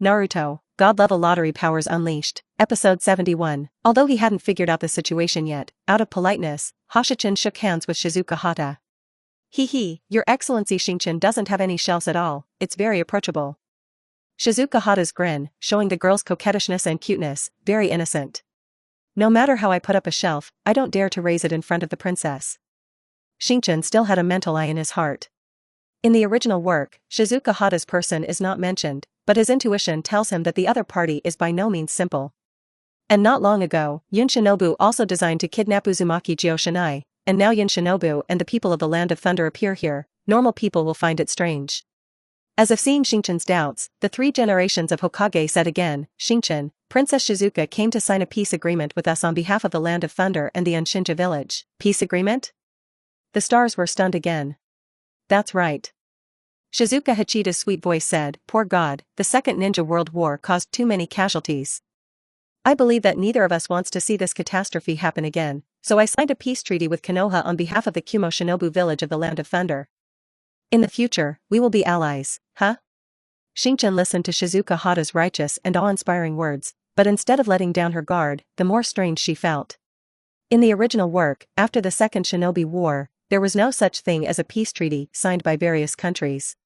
Naruto, God-level lottery powers unleashed, episode 71. Although he hadn't figured out the situation yet, out of politeness, Hogyoku shook hands with Shizuka Hata. Hee, Your Excellency Xingchen doesn't have any shelves at all, it's very approachable. Shizuka Hata's grin, showing the girl's coquettishness and cuteness, very innocent. No matter how I put up a shelf, I don't dare to raise it in front of the princess. Xingchen still had a mental eye in his heart. In the original work, Shizuka Hata's person is not mentioned, but his intuition tells him that the other party is by no means simple. And not long ago, Yun Shinobu also designed to kidnap Uzumaki Joshinai, and now Yun Shinobu and the people of the Land of Thunder appear here. Normal people will find it strange. As if seeing Xingchen's doubts, the three generations of Hokage said again, Xingchen, Princess Shizuka came to sign a peace agreement with us on behalf of the Land of Thunder and the Unshinja village. Peace agreement? The stars were stunned again. That's right. Shizuka Hachida's sweet voice said, Poor God, the Second Ninja World War caused too many casualties. I believe that neither of us wants to see this catastrophe happen again, so I signed a peace treaty with Konoha on behalf of the Kumo Shinobu village of the Land of Thunder. In the future, we will be allies, huh? Xingchen listened to Shizuka Hata's righteous and awe-inspiring words, but instead of letting down her guard, the more strange she felt. In the original work, after the Second Shinobi War, there was no such thing as a peace treaty signed by various countries.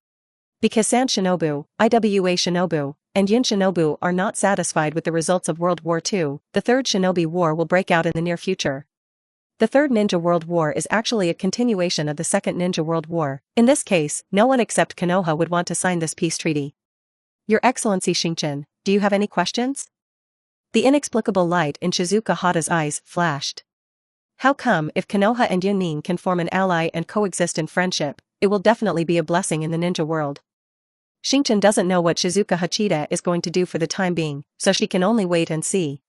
Because San Shinobu, Iwa Shinobu, and Yun Shinobu are not satisfied with the results of World War II, the Third Shinobi War will break out in the near future. The Third Ninja World War is actually a continuation of the Second Ninja World War. In this case, no one except Konoha would want to sign this peace treaty. Your Excellency Xingchen, do you have any questions? The inexplicable light in Shizuka Hata's eyes flashed. How come if Konoha and Yunin can form an ally and coexist in friendship, it will definitely be a blessing in the ninja world. Xingchen doesn't know what Shizuka Hachida is going to do for the time being, so she can only wait and see.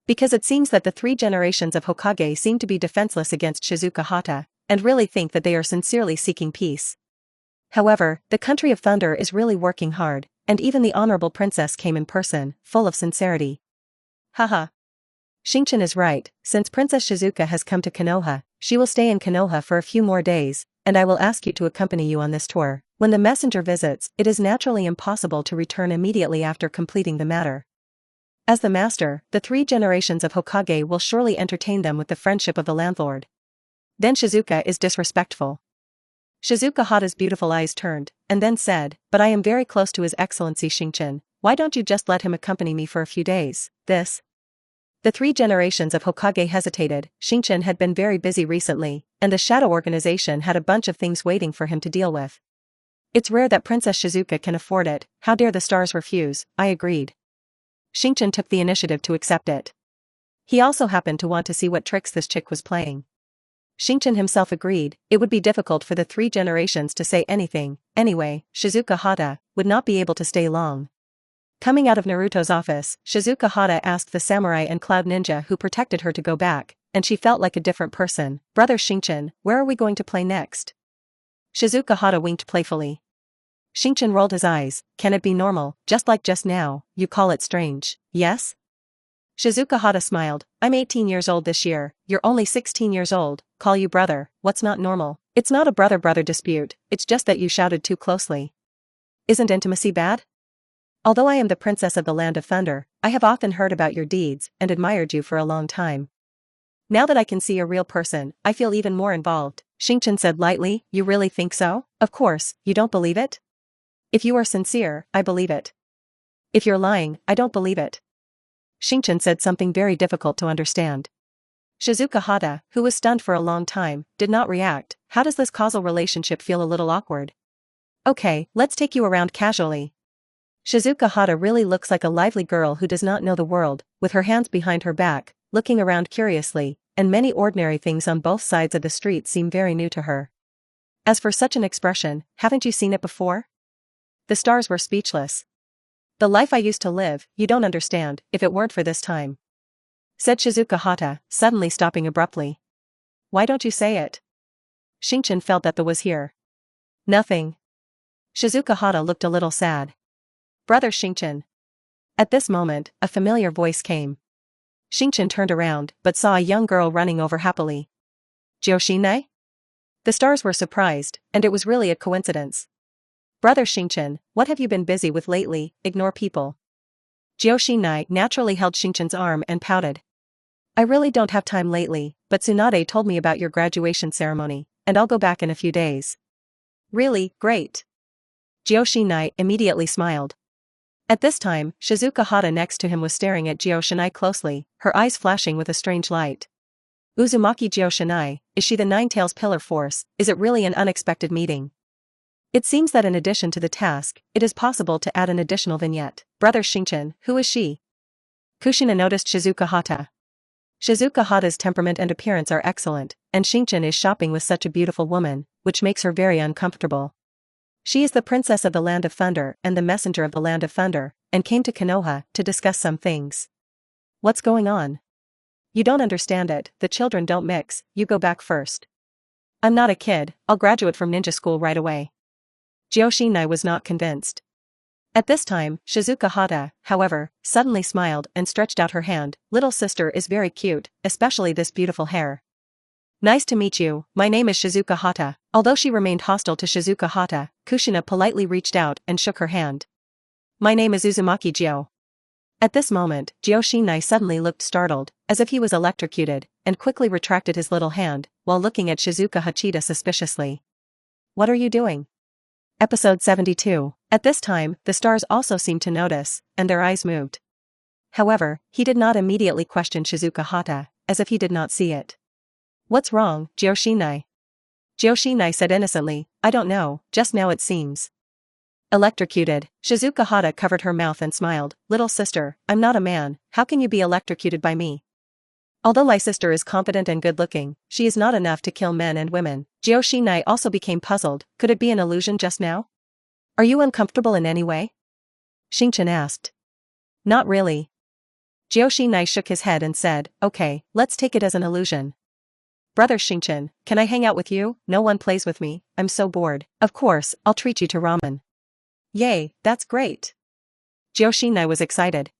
Because it seems that the three generations of Hokage seem to be defenseless against Shizuka Hata, and really think that they are sincerely seeking peace. However, the country of Thunder is really working hard, and even the honorable princess came in person, full of sincerity. Haha. Xingchen is right, since Princess Shizuka has come to Konoha, she will stay in Konoha for a few more days, and I will ask you to accompany you on this tour. When the messenger visits, it is naturally impossible to return immediately after completing the matter. As the master, the three generations of Hokage will surely entertain them with the friendship of the landlord. Then Shizuka is disrespectful. Shizuka Hata's beautiful eyes turned, and then said, But I am very close to His Excellency Xingchen, why don't you just let him accompany me for a few days? The three generations of Hokage hesitated. Xingchen had been very busy recently, and the Shadow Organization had a bunch of things waiting for him to deal with. It's rare that Princess Shizuka can afford it, how dare the stars refuse, I agreed. Xingchen took the initiative to accept it. He also happened to want to see what tricks this chick was playing. Xingchen himself agreed, it would be difficult for the three generations to say anything. Anyway, Shizuka Hata would not be able to stay long. Coming out of Naruto's office, Shizuka Hata asked the samurai and cloud ninja who protected her to go back, and she felt like a different person. Brother Xingchen, where are we going to play next? Shizuka Hata winked playfully. Xingchen rolled his eyes, can it be normal, just like just now, you call it strange, yes? Shizuka Hata smiled, I'm 18 years old this year, you're only 16 years old, call you brother, what's not normal? It's not a brother-brother dispute, it's just that you shouted too closely. Isn't intimacy bad? Although I am the princess of the Land of Thunder, I have often heard about your deeds and admired you for a long time. Now that I can see a real person, I feel even more involved, Xingchen said lightly, you really think so? Of course, you don't believe it? If you are sincere, I believe it. If you're lying, I don't believe it. Xingchen said something very difficult to understand. Shizuka Hata, who was stunned for a long time, did not react. How does this causal relationship feel a little awkward? Okay, let's take you around casually. Shizuka Hata really looks like a lively girl who does not know the world, with her hands behind her back, looking around curiously, and many ordinary things on both sides of the street seem very new to her. As for such an expression, haven't you seen it before? The stars were speechless. The life I used to live, you don't understand, if it weren't for this time. Said Shizuka Hata, suddenly stopping abruptly. Why don't you say it? Xingchen felt that the was here. Nothing. Shizuka Hata looked a little sad. Brother Xingchen. At this moment, a familiar voice came. Xingchen turned around, but saw a young girl running over happily. Joshinai? The stars were surprised, and it was really a coincidence. Brother Xingchen, what have you been busy with lately? Ignore people. Jiao Xinai naturally held Xingchen's arm and pouted. I really don't have time lately, but Tsunade told me about your graduation ceremony, and I'll go back in a few days. Really, great. Jiao Xinai immediately smiled. At this time, Shizuka Hata next to him was staring at Jiao Xinai closely, her eyes flashing with a strange light. Uzumaki Jiao Xinai, is she the Nine-Tails Pillar Force? Is it really an unexpected meeting? It seems that in addition to the task, it is possible to add an additional vignette. Brother Xingchen, who is she? Kushina noticed Shizuka Hata. Shizuka Hata's temperament and appearance are excellent, and Xingchen is shopping with such a beautiful woman, which makes her very uncomfortable. She is the princess of the Land of Thunder and the messenger of the Land of Thunder, and came to Konoha to discuss some things. What's going on? You don't understand it, the children don't mix, you go back first. I'm not a kid, I'll graduate from ninja school right away. Jiao Xinai was not convinced. At this time, Shizuka Hata, however, suddenly smiled and stretched out her hand. Little sister is very cute, especially this beautiful hair. Nice to meet you, my name is Shizuka Hata. Although she remained hostile to Shizuka Hata, Kushina politely reached out and shook her hand. My name is Uzumaki Jiao. At this moment, Jiao Xinai suddenly looked startled, as if he was electrocuted, and quickly retracted his little hand, while looking at Shizuka Hachida suspiciously. What are you doing? Episode 72. At this time, the stars also seemed to notice, and their eyes moved. However, he did not immediately question Shizuka Hata, as if he did not see it. What's wrong, Jiao Xinai? Jiao Xinai said innocently, I don't know, just now it seems. Electrocuted, Shizuka Hata covered her mouth and smiled. Little sister, I'm not a man, how can you be electrocuted by me? Although my sister is confident and good-looking, she is not enough to kill men and women. Jiao Xinai also became puzzled, could it be an illusion just now? Are you uncomfortable in any way? Xingchen asked. Not really. Jiao Xinai shook his head and said, okay, let's take it as an illusion. Brother Xingchen, can I hang out with you? No one plays with me, I'm so bored. Of course, I'll treat you to ramen. Yay, that's great. Jiao Xinai was excited.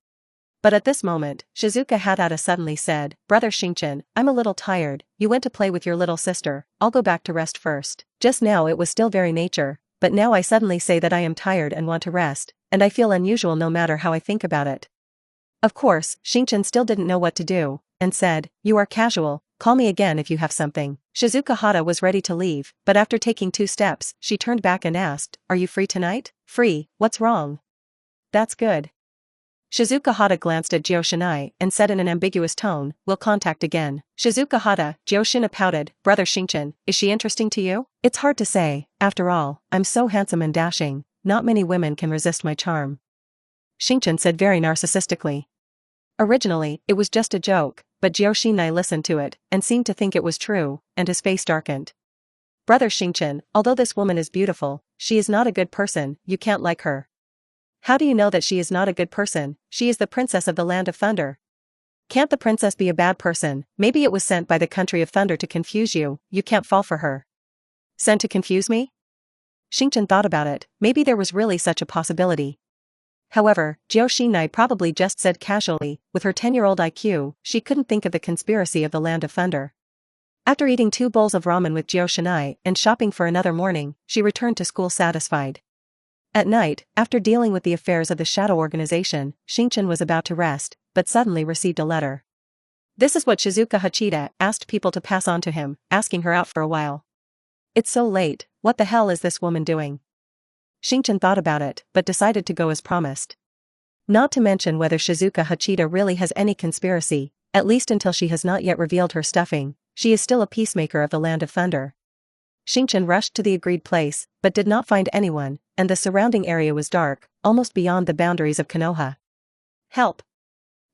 But at this moment, Shizuka Hata suddenly said, Brother Xingchen, I'm a little tired, you went to play with your little sister, I'll go back to rest first. Just now it was still very nature, but now I suddenly say that I am tired and want to rest, and I feel unusual no matter how I think about it. Of course, Xingchen still didn't know what to do, and said, you are casual, call me again if you have something. Shizuka Hata was ready to leave, but after taking 2 steps, she turned back and asked, are you free tonight? Free, what's wrong? That's good. Shizuka Hata glanced at Jiao Xinai and said in an ambiguous tone, we'll contact again. Shizuka Hata, Jiao Xinai pouted, Brother Xingchen, is she interesting to you? It's hard to say, after all, I'm so handsome and dashing, not many women can resist my charm. Xingchen said very narcissistically. Originally, it was just a joke, but Jiao Xinai listened to it and seemed to think it was true, and his face darkened. Brother Xingchen, although this woman is beautiful, she is not a good person, you can't like her. How do you know that she is not a good person? She is the princess of the Land of Thunder. Can't the princess be a bad person? Maybe it was sent by the country of thunder to confuse you, you can't fall for her. Sent to confuse me? Xingchen thought about it, maybe there was really such a possibility. However, Jiao Xinai probably just said casually, with her 10-year-old IQ, she couldn't think of the conspiracy of the Land of Thunder. After eating 2 bowls of ramen with Jiao Xinai and shopping for another morning, she returned to school satisfied. At night, after dealing with the affairs of the shadow organization, Xingchen was about to rest, but suddenly received a letter. This is what Shizuka Hachida asked people to pass on to him, asking her out for a while. It's so late, what the hell is this woman doing? Xingchen thought about it, but decided to go as promised. Not to mention whether Shizuka Hachida really has any conspiracy, at least until she has not yet revealed her stuffing, she is still a peacemaker of the Land of Thunder. Xingchen rushed to the agreed place, but did not find anyone, and the surrounding area was dark, almost beyond the boundaries of Konoha. Help!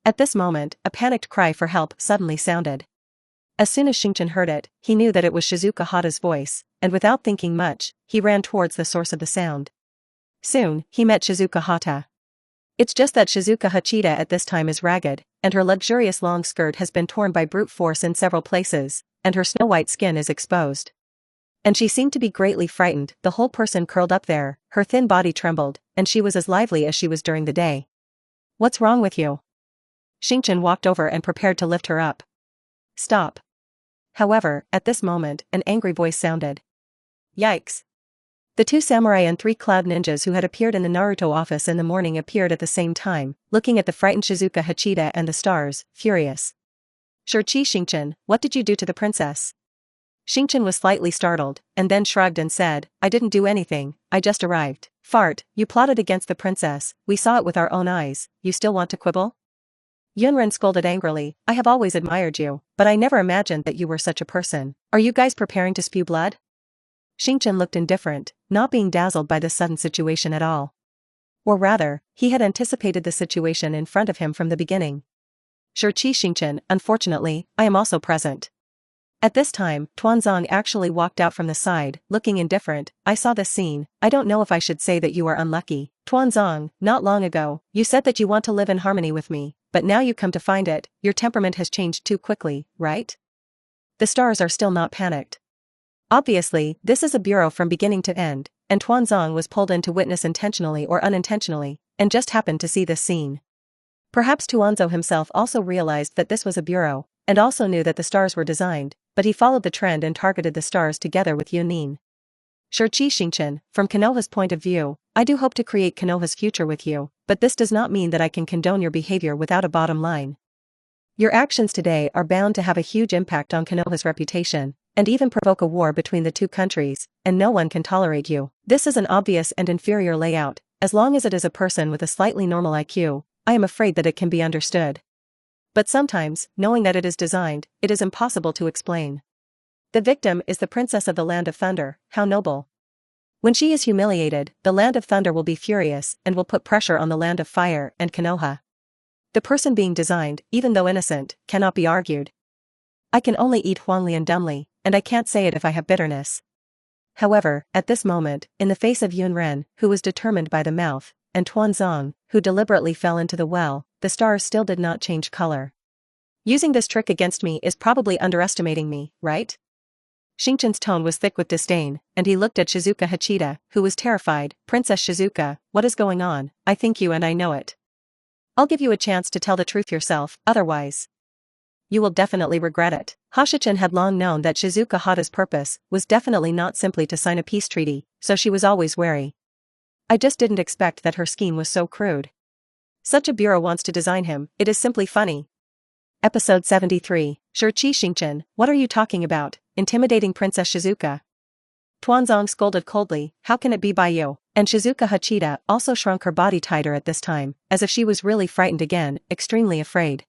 At this moment, a panicked cry for help suddenly sounded. As soon as Xingchen heard it, he knew that it was Shizuka Hata's voice, and without thinking much, he ran towards the source of the sound. Soon, he met Shizuka Hata. It's just that Shizuka Hachida at this time is ragged, and her luxurious long skirt has been torn by brute force in several places, and her snow-white skin is exposed. And she seemed to be greatly frightened, the whole person curled up there, her thin body trembled, and she was as lively as she was during the day. What's wrong with you? Xingchen walked over and prepared to lift her up. Stop. However, at this moment, an angry voice sounded. Yikes. The two samurai and three cloud ninjas who had appeared in the Naruto office in the morning appeared at the same time, looking at the frightened Shizuka Hachida and the stars, furious. Xingchen, what did you do to the princess? Xingchen was slightly startled, and then shrugged and said, I didn't do anything, I just arrived. Fart, you plotted against the princess, we saw it with our own eyes, you still want to quibble? Yunren scolded angrily, I have always admired you, but I never imagined that you were such a person. Are you guys preparing to spew blood? Xingchen looked indifferent, not being dazzled by this sudden situation at all. Or rather, he had anticipated the situation in front of him from the beginning. Xingchen, unfortunately, I am also present. At this time, Tuanzong actually walked out from the side, looking indifferent. I saw this scene, I don't know if I should say that you are unlucky. Tuanzong, not long ago, you said that you want to live in harmony with me, but now you come to find it, your temperament has changed too quickly, right? The stars are still not panicked. Obviously, this is a bureau from beginning to end, and Tuanzong was pulled in to witness intentionally or unintentionally, and just happened to see this scene. Perhaps Tuanzong himself also realized that this was a bureau, and also knew that the stars were designed, but he followed the trend and targeted the stars together with Yunin. Xingchen, from Konoha's point of view, I do hope to create Konoha's future with you, but this does not mean that I can condone your behavior without a bottom line. Your actions today are bound to have a huge impact on Konoha's reputation, and even provoke a war between the two countries, and no one can tolerate you. This is an obvious and inferior layout, as long as it is a person with a slightly normal IQ, I am afraid that it can be understood. But sometimes, knowing that it is designed, it is impossible to explain. The victim is the princess of the Land of Thunder, how noble. When she is humiliated, the Land of Thunder will be furious and will put pressure on the Land of Fire and Konoha. The person being designed, even though innocent, cannot be argued. I can only eat Huanglian dumbly, and I can't say it if I have bitterness. However, at this moment, in the face of Yunren, who was determined by the mouth, and Tuanzong, who deliberately fell into the well, the stars still did not change color. Using this trick against me is probably underestimating me, right? Xingchen's tone was thick with disdain, and he looked at Shizuka Hachida, who was terrified. Princess Shizuka, what is going on? I think you and I know it. I'll give you a chance to tell the truth yourself, otherwise you will definitely regret it. Hogyoku had long known that Shizuka Hata's purpose was definitely not simply to sign a peace treaty, so she was always wary. I just didn't expect that her scheme was so crude. Such a bureau wants to design him, it is simply funny. Episode 73, Xingchen, what are you talking about, intimidating Princess Shizuka? Tuanzong scolded coldly, how can it be by you? And Shizuka Hachida also shrunk her body tighter at this time, as if she was really frightened again, extremely afraid.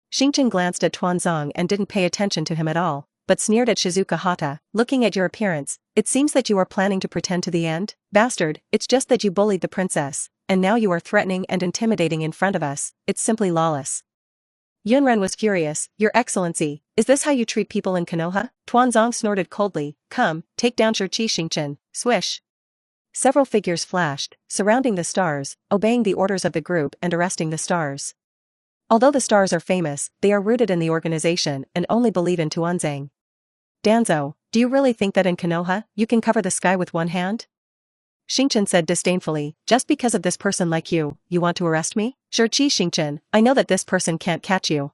Xingchen glanced at Tuanzong and didn't pay attention to him at all, but sneered at Shizuka Hata, looking at your appearance, it seems that you are planning to pretend to the end, bastard, it's just that you bullied the princess, and now you are threatening and intimidating in front of us, it's simply lawless. Yunren was furious, Your Excellency, is this how you treat people in Konoha? Tuanzong snorted coldly, come, take down Xingchen, swish. Several figures flashed, surrounding the stars, obeying the orders of the group and arresting the stars. Although the stars are famous, they are rooted in the organization and only believe in Tuanzang. Danzo, do you really think that in Konoha, you can cover the sky with one hand? Xingchen said disdainfully, just because of this person like you want to arrest me? Xingchen, I know that this person can't catch you.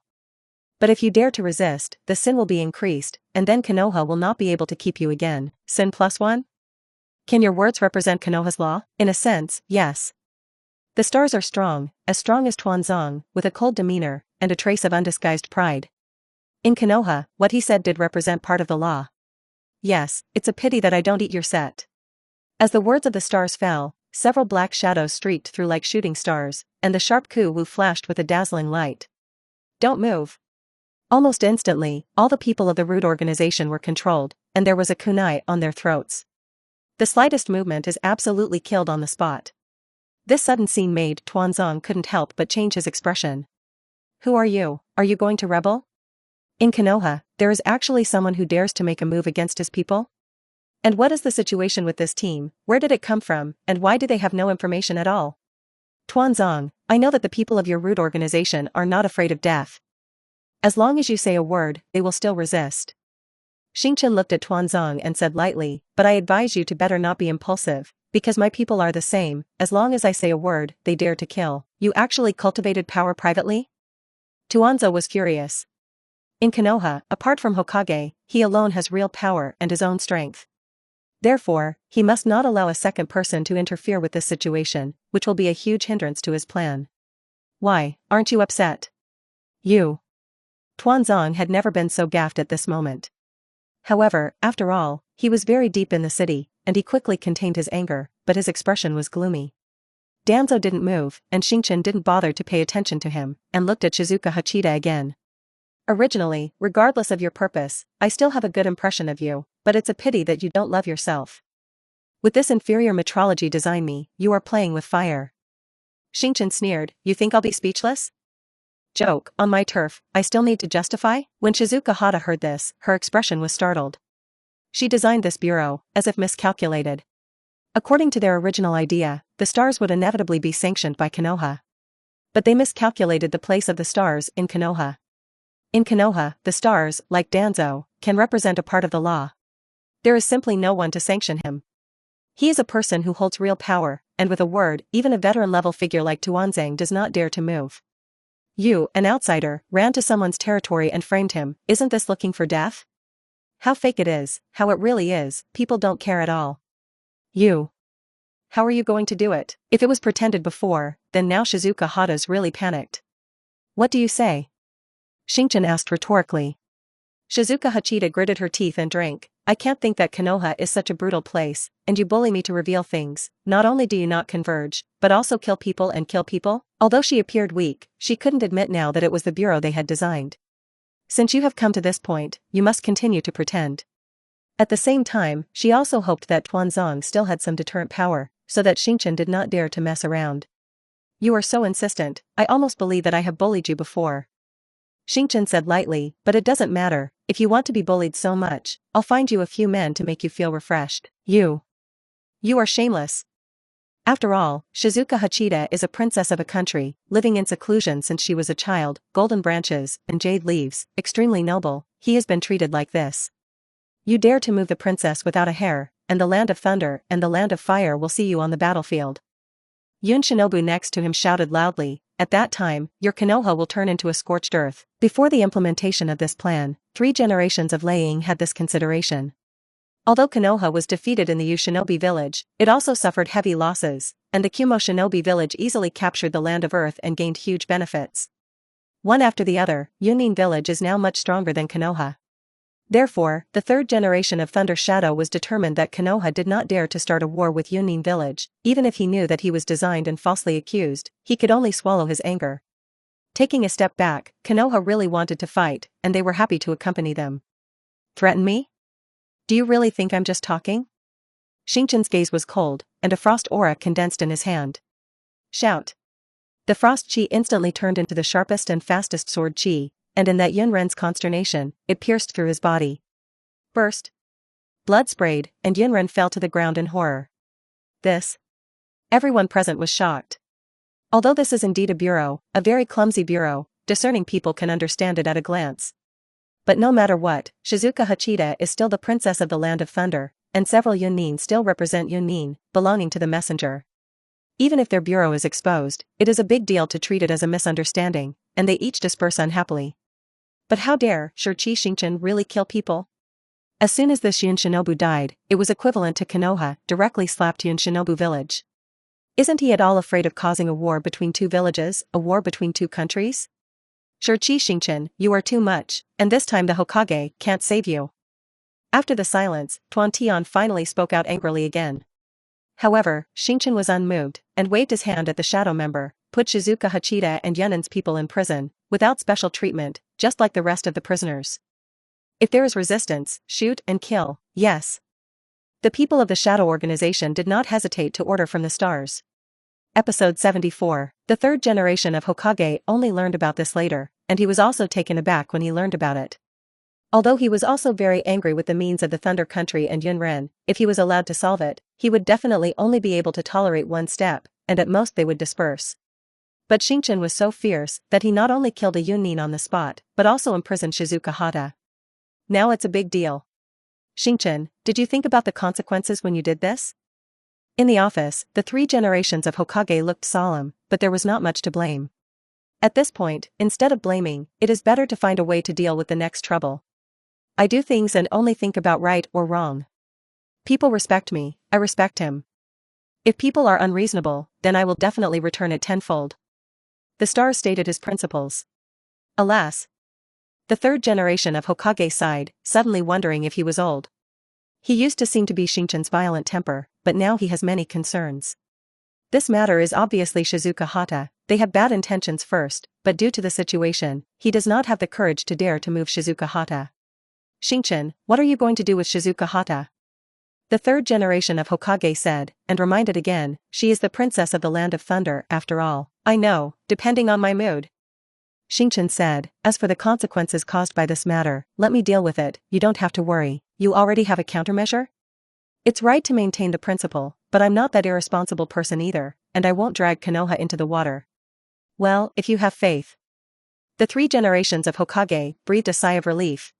But if you dare to resist, the sin will be increased, and then Konoha will not be able to keep you again. Sin +1? Can your words represent Konoha's law? In a sense, yes. The stars are strong as Tuanzong, with a cold demeanor, and a trace of undisguised pride. In Konoha, what he said did represent part of the law. Yes, it's a pity that I don't eat your set. As the words of the stars fell, several black shadows streaked through like shooting stars, and the sharp ku-wu flashed with a dazzling light. Don't move. Almost instantly, all the people of the root organization were controlled, and there was a kunai on their throats. The slightest movement is absolutely killed on the spot. This sudden scene made Tuanzong couldn't help but change his expression. Who are you? Are you going to rebel? In Konoha, there is actually someone who dares to make a move against his people? And what is the situation with this team, where did it come from, and why do they have no information at all? Tuanzong, I know that the people of your root organization are not afraid of death. As long as you say a word, they will still resist. Xingchen looked at Tuanzong and said lightly, but I advise you to better not be impulsive, because my people are the same, as long as I say a word, they dare to kill. You actually cultivated power privately? Tuanzong was furious. In Konoha, apart from Hokage, he alone has real power and his own strength. Therefore, he must not allow a second person to interfere with this situation, which will be a huge hindrance to his plan. Why, aren't you upset? You. Tuanzong had never been so gaffed at this moment. However, after all, he was very deep in the city, and he quickly contained his anger, but his expression was gloomy. Danzo didn't move, and Xingchen didn't bother to pay attention to him, and looked at Shizuka Hachida again. Originally, regardless of your purpose, I still have a good impression of you, but it's a pity that you don't love yourself. With this inferior metrology design you are playing with fire. Xingchen sneered, you think I'll be speechless? Joke, on my turf, I still need to justify? When Shizuka Hata heard this, her expression was startled. She designed this bureau, as if miscalculated. According to their original idea, the stars would inevitably be sanctioned by Konoha. But they miscalculated the place of the stars in Konoha. In Konoha, the stars, like Danzo, can represent a part of the law. There is simply no one to sanction him. He is a person who holds real power, and with a word, even a veteran-level figure like Tuanzang does not dare to move. You, an outsider, ran to someone's territory and framed him. Isn't this looking for death? How fake it is, how it really is, people don't care at all. You. How are you going to do it? If it was pretended before, then now Shizuka Hata's really panicked. What do you say? Xingchen asked rhetorically. Shizuka Hachida gritted her teeth and drank. I can't think that Konoha is such a brutal place, and you bully me to reveal things. Not only do you not converge, but also kill people and kill people? Although she appeared weak, she couldn't admit now that it was the bureau they had designed. Since you have come to this point, you must continue to pretend. At the same time, she also hoped that Tuanzong still had some deterrent power, so that Xingchen did not dare to mess around. You are so insistent, I almost believe that I have bullied you before. Xingchen said lightly, but it doesn't matter, if you want to be bullied so much, I'll find you a few men to make you feel refreshed. You are shameless. After all, Shizuka Hachida is a princess of a country, living in seclusion since she was a child, golden branches, and jade leaves, extremely noble, he has been treated like this. You dare to move the princess without a hair, and the land of thunder and the land of fire will see you on the battlefield. Yun Shinobu next to him shouted loudly, at that time, your Konoha will turn into a scorched earth. Before the implementation of this plan, 3 generations of Leiying had this consideration. Although Konoha was defeated in the Yu Shinobi village, it also suffered heavy losses, and the Kumo Shinobi village easily captured the land of earth and gained huge benefits. One after the other, Yunin village is now much stronger than Konoha. Therefore, the 3rd generation of Thunder Shadow was determined that Konoha did not dare to start a war with Yunin village, even if he knew that he was designed and falsely accused, he could only swallow his anger. Taking a step back, Konoha really wanted to fight, and they were happy to accompany them. Threaten me? Do you really think I'm just talking? Xingchen's gaze was cold, and a frost aura condensed in his hand. Shout. The frost chi instantly turned into the sharpest and fastest sword chi, and in that Yunren's consternation, it pierced through his body. Burst. Blood sprayed, and Yunren fell to the ground in horror. This? Everyone present was shocked. Although this is indeed a bureau, a very clumsy bureau, discerning people can understand it at a glance. But no matter what, Shizuka Hachida is still the princess of the Land of Thunder, and several Yunin still represent Yunin, belonging to the messenger. Even if their bureau is exposed, it is a big deal to treat it as a misunderstanding, and they each disperse unhappily. But how dare Shi Xingchen really kill people? As soon as this Yun Shinobu died, it was equivalent to Konoha directly slapped Yun Shinobu village. Isn't he at all afraid of causing a war between 2 villages, a war between 2 countries? Shi Xingchen, you are too much, and this time the Hokage can't save you. After the silence, Tuan Tian finally spoke out angrily again. However, Xingchen was unmoved, and waved his hand at the shadow member, put Shizuka Hachida and Yunin's people in prison, without special treatment, just like the rest of the prisoners. If there is resistance, shoot and kill, yes. The people of the Shadow Organization did not hesitate to order from the stars. Episode 74. The 3rd generation of Hokage only learned about this later, and he was also taken aback when he learned about it. Although he was also very angry with the means of the Thunder Country and Yunren, if he was allowed to solve it, he would definitely only be able to tolerate one step, and at most they would disperse. But Xingchen was so fierce that he not only killed a Yunin on the spot, but also imprisoned Shizuka Hata. Now it's a big deal. Xingchen, did you think about the consequences when you did this? In the office, the 3 generations of Hokage looked solemn, but there was not much to blame. At this point, instead of blaming, it is better to find a way to deal with the next trouble. I do things and only think about right or wrong. People respect me, I respect him. If people are unreasonable, then I will definitely return it tenfold. The stars stated his principles. Alas. The third generation of Hokage sighed, suddenly wondering if he was old. He used to seem to be Xingchen's violent temper, but now he has many concerns. This matter is obviously Shizuka Hata. They have bad intentions first, but due to the situation, he does not have the courage to dare to move Shizuka Hata. Xingchen, what are you going to do with Shizuka Hata? The third generation of Hokage said, and reminded again, she is the princess of the Land of Thunder, after all. I know, depending on my mood. Xingchen said, as for the consequences caused by this matter, let me deal with it, you don't have to worry. You already have a countermeasure? It's right to maintain the principle, but I'm not that irresponsible person either, and I won't drag Konoha into the water. Well, if you have faith. The three generations of Hokage breathed a sigh of relief.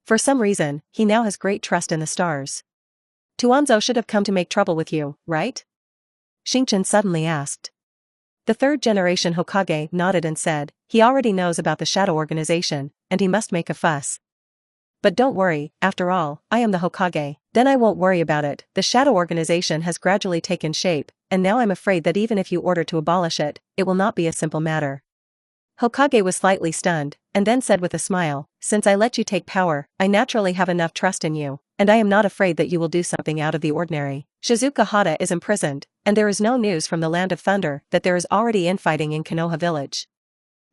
For some reason, he now has great trust in the stars. Tuanzo should have come to make trouble with you, right? Xingchen suddenly asked. The third generation Hokage nodded and said, he already knows about the shadow organization, and he must make a fuss. But don't worry, after all, I am the Hokage. Then I won't worry about it. The shadow organization has gradually taken shape, and now I'm afraid that even if you order to abolish it, it will not be a simple matter. Hokage was slightly stunned, and then said with a smile, since I let you take power, I naturally have enough trust in you, and I am not afraid that you will do something out of the ordinary. Shizuka Hata is imprisoned, and there is no news from the Land of Thunder that there is already infighting in Konoha village.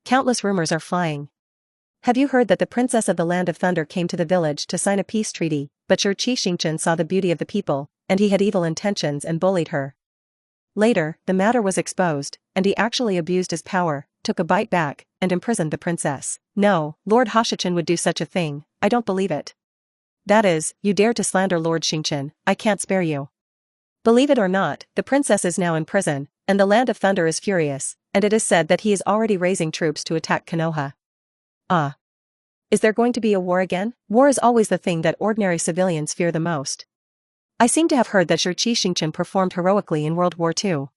Countless rumors are flying. Have you heard that the princess of the Land of Thunder came to the village to sign a peace treaty, but Shi Xingchen saw the beauty of the people, and he had evil intentions and bullied her. Later, the matter was exposed, and he actually abused his power, took a bite back, and imprisoned the princess. No, Lord Hogyoku would do such a thing, I don't believe it. That is, you dare to slander Lord Xingchen, I can't spare you. Believe it or not, the princess is now in prison, and the Land of Thunder is furious, and it is said that he is already raising troops to attack Konoha. Ah. Is there going to be a war again? War is always the thing that ordinary civilians fear the most. I seem to have heard that Shi Xingchen performed heroically in World War II.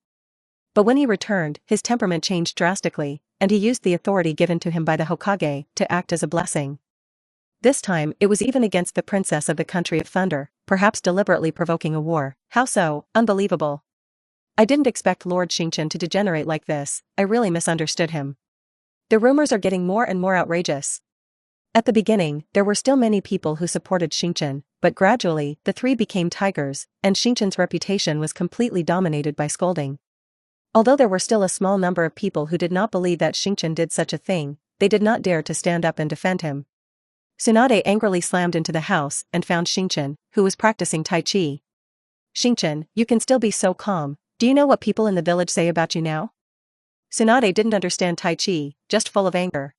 But when he returned, his temperament changed drastically, and he used the authority given to him by the Hokage to act as a blessing. This time, it was even against the princess of the country of thunder, perhaps deliberately provoking a war. How so? Unbelievable. I didn't expect Lord Xingchen to degenerate like this, I really misunderstood him. The rumors are getting more and more outrageous. At the beginning, there were still many people who supported Xingchen, but gradually, the three became tigers, and Xingchen's reputation was completely dominated by scolding. Although there were still a small number of people who did not believe that Xingchen did such a thing, they did not dare to stand up and defend him. Tsunade angrily slammed into the house and found Xingchen, who was practicing Tai Chi. Xingchen, you can still be so calm, do you know what people in the village say about you now? Tsunade didn't understand Tai Chi, just full of anger.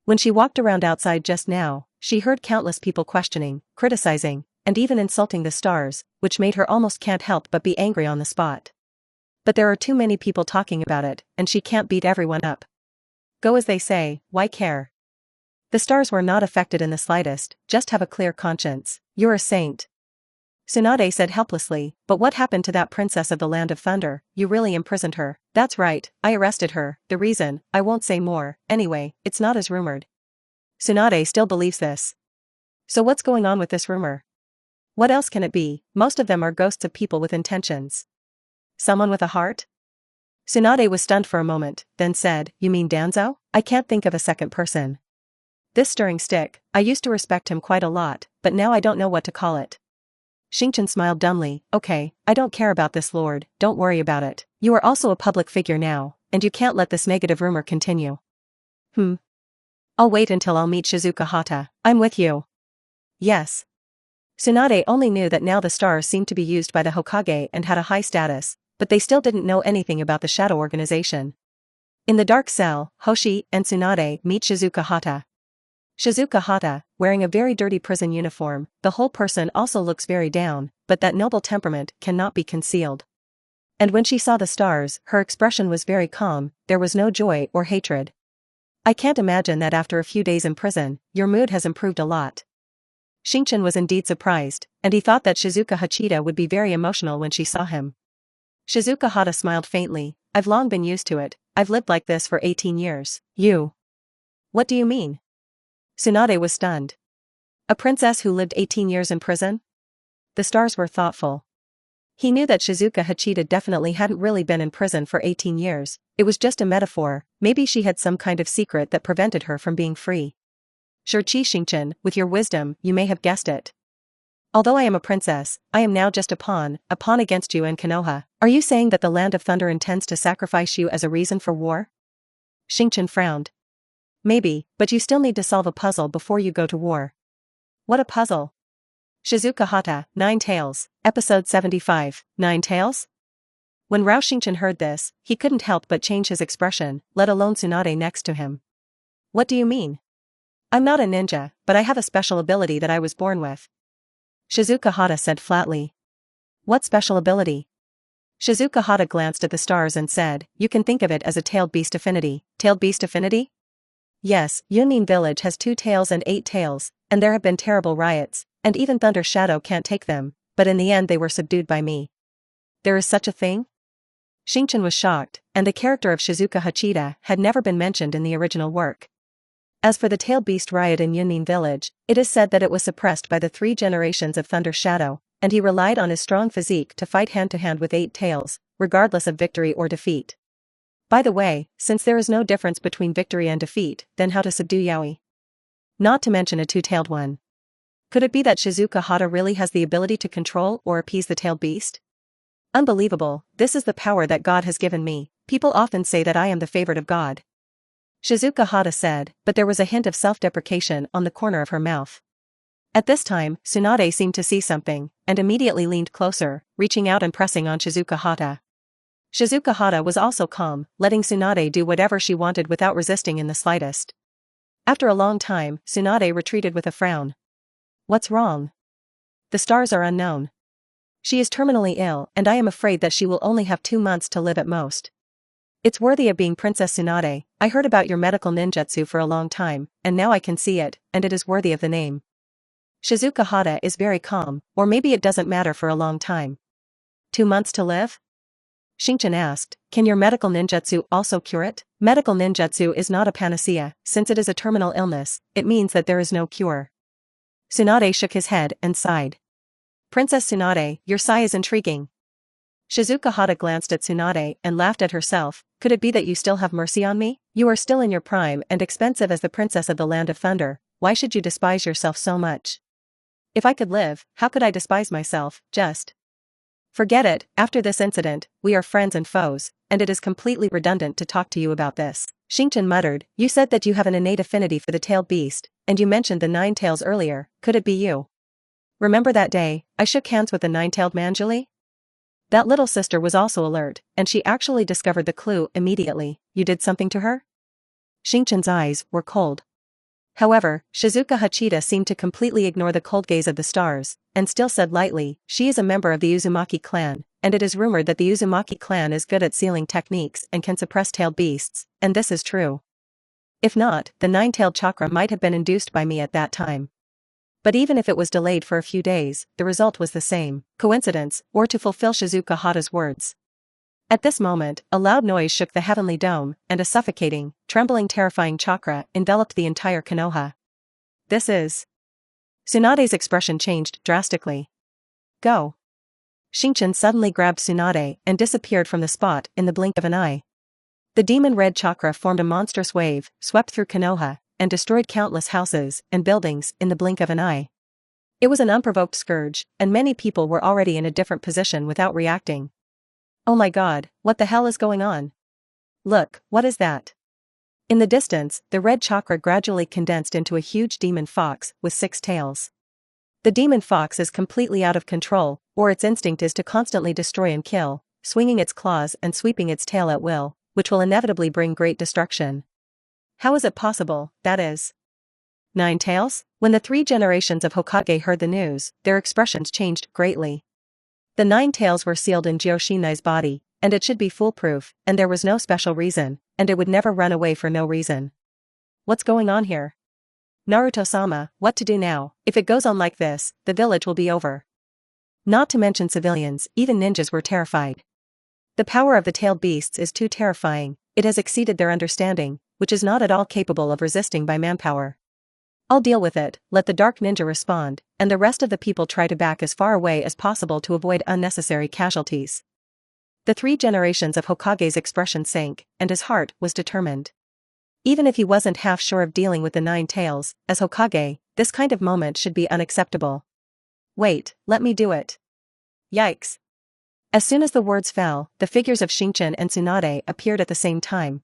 When she walked around outside just now, she heard countless people questioning, criticizing, and even insulting the stars, which made her almost can't help but be angry on the spot. But there are too many people talking about it, and she can't beat everyone up. Go as they say, why care? The stars were not affected in the slightest, just have a clear conscience, you're a saint. Tsunade said helplessly, but what happened to that princess of the Land of Thunder? You really imprisoned her. That's right, I arrested her. The reason, I won't say more, anyway, it's not as rumored. Tsunade still believes this. So what's going on with this rumor? What else can it be? Most of them are ghosts of people with intentions. Someone with a heart? Tsunade was stunned for a moment, then said, you mean Danzo? I can't think of a second person. This stirring stick, I used to respect him quite a lot, but now I don't know what to call it. Xingchen smiled dumbly, okay, I don't care about this lord, don't worry about it. You are also a public figure now, and you can't let this negative rumor continue. I'll wait until I'll meet Shizuka Hata, I'm with you. Yes. Tsunade only knew that now the stars seemed to be used by the Hokage and had a high status, but they still didn't know anything about the shadow organization. In the dark cell, Hoshi and Tsunade meet Shizuka Hata. Shizuka Hata, wearing a very dirty prison uniform, the whole person also looks very down, but that noble temperament cannot be concealed. And when she saw the stars, her expression was very calm, there was no joy or hatred. I can't imagine that after a few days in prison, your mood has improved a lot. Xingchen was indeed surprised, and he thought that Shizuka Hachita would be very emotional when she saw him. Shizuka Hata smiled faintly, I've long been used to it, I've lived like this for 18 years. You? What do you mean? Tsunade was stunned. A princess who lived 18 years in prison? The stars were thoughtful. He knew that Shizuka Hachida definitely hadn't really been in prison for 18 years, it was just a metaphor, maybe she had some kind of secret that prevented her from being free. Sure, Xingchen, with your wisdom, you may have guessed it. Although I am a princess, I am now just a pawn against you and Konoha. Are you saying that the Land of Thunder intends to sacrifice you as a reason for war? Xingchen frowned. Maybe, but you still need to solve a puzzle before you go to war. What a puzzle? Shizuka Hata, Nine Tails, Episode 75, Nine Tails? When Rao Xingchen heard this, he couldn't help but change his expression, let alone Tsunade next to him. What do you mean? I'm not a ninja, but I have a special ability that I was born with. Shizuka Hata said flatly. What special ability? Shizuka Hata glanced at the stars and said, you can think of it as a tailed beast affinity. Tailed beast affinity? Yes, Yunin village has 2 tails and 8 tails, and there have been terrible riots, and even Thunder Shadow can't take them, but in the end they were subdued by me. There is such a thing? Xingchen was shocked, and the character of Shizuka Hachida had never been mentioned in the original work. As for the tailed beast riot in Yunin village, it is said that it was suppressed by the 3 generations of Thunder Shadow, and he relied on his strong physique to fight hand-to-hand with 8 tails, regardless of victory or defeat. By the way, since there is no difference between victory and defeat, then how to subdue yaoi? Not to mention a 2-tailed one. Could it be that Shizuka Hata really has the ability to control or appease the tailed beast? Unbelievable, this is the power that God has given me. People often say that I am the favorite of God. Shizuka Hata said, but there was a hint of self-deprecation on the corner of her mouth. At this time, Tsunade seemed to see something, and immediately leaned closer, reaching out and pressing on Shizuka Hata. Shizuka Hata was also calm, letting Tsunade do whatever she wanted without resisting in the slightest. After a long time, Tsunade retreated with a frown. What's wrong? The stars are unknown. She is terminally ill, and I am afraid that she will only have 2 months to live at most. It's worthy of being Princess Tsunade. I heard about your medical ninjutsu for a long time, and now I can see it, and it is worthy of the name. Shizuka Hata is very calm, or maybe it doesn't matter for a long time. 2 months to live? Xingchen asked, can your medical ninjutsu also cure it? Medical ninjutsu is not a panacea, since it is a terminal illness, it means that there is no cure. Tsunade shook his head and sighed. Princess Tsunade, your sigh is intriguing. Shizuka Hata glanced at Tsunade and laughed at herself. Could it be that you still have mercy on me? You are still in your prime and expensive as the princess of the Land of Thunder, why should you despise yourself so much? If I could live, how could I despise myself, just? Forget it, after this incident, we are friends and foes, and it is completely redundant to talk to you about this. Xingchen muttered, you said that you have an innate affinity for the tailed beast, and you mentioned the 9 tails earlier, could it be you? Remember that day, I shook hands with the 9-tailed Manjuli? That little sister was also alert, and she actually discovered the clue immediately. You did something to her? Xingchen's eyes were cold. However, Shizuka Hachida seemed to completely ignore the cold gaze of the stars, and still said lightly, she is a member of the Uzumaki clan, and it is rumored that the Uzumaki clan is good at sealing techniques and can suppress tailed beasts, and this is true. If not, the 9-tailed chakra might have been induced by me at that time. But even if it was delayed for a few days, the result was the same. Coincidence, or to fulfill Shizuka Hata's words. At this moment, a loud noise shook the heavenly dome, and a suffocating, trembling terrifying chakra enveloped the entire Konoha. This is... Tsunade's expression changed drastically. Go. Xingchen suddenly grabbed Tsunade and disappeared from the spot in the blink of an eye. The demon red chakra formed a monstrous wave, swept through Konoha, and destroyed countless houses and buildings in the blink of an eye. It was an unprovoked scourge, and many people were already in a different position without reacting. Oh my god, what the hell is going on? Look, what is that? In the distance, the red chakra gradually condensed into a huge demon fox with 6 tails. The demon fox is completely out of control, or its instinct is to constantly destroy and kill, swinging its claws and sweeping its tail at will, which will inevitably bring great destruction. How is it possible, that is? 9 tails? When the 3 generations of Hokage heard the news, their expressions changed greatly. The 9 tails were sealed in Joshinai's body, and it should be foolproof, and there was no special reason, and it would never run away for no reason. What's going on here? Naruto-sama, what to do now? If it goes on like this, the village will be over. Not to mention civilians, even ninjas were terrified. The power of the tailed beasts is too terrifying, it has exceeded their understanding, which is not at all capable of resisting by manpower. I'll deal with it, let the dark ninja respond, and the rest of the people try to back as far away as possible to avoid unnecessary casualties. The 3 generations of Hokage's expression sank, and his heart was determined. Even if he wasn't half sure of dealing with the 9 tails, as Hokage, this kind of moment should be unacceptable. Wait, let me do it. Yikes. As soon as the words fell, the figures of Xingchen and Tsunade appeared at the same time.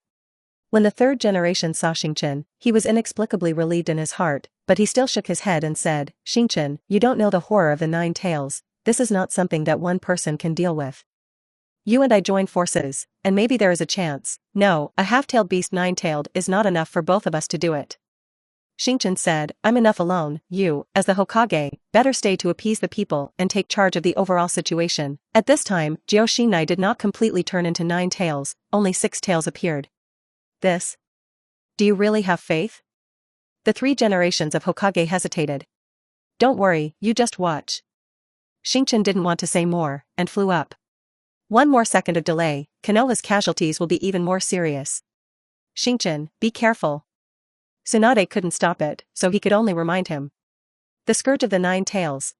When the 3rd generation saw Xingchen, he was inexplicably relieved in his heart, but he still shook his head and said, Xingchen, you don't know the horror of the 9 tails, this is not something that one person can deal with. You and I join forces, and maybe there is a chance. No, a half-tailed beast 9-tailed is not enough for both of us to do it. Xingchen said, I'm enough alone, you, as the Hokage, better stay to appease the people and take charge of the overall situation. At this time, Joshinai did not completely turn into 9 tails, only 6 tails appeared. This? Do you really have faith? The 3 generations of Hokage hesitated. Don't worry, you just watch. Xingchen didn't want to say more, and flew up. One more second of delay, Konoha's casualties will be even more serious. Xingchen, be careful. Tsunade couldn't stop it, so he could only remind him. The scourge of the 9 tails.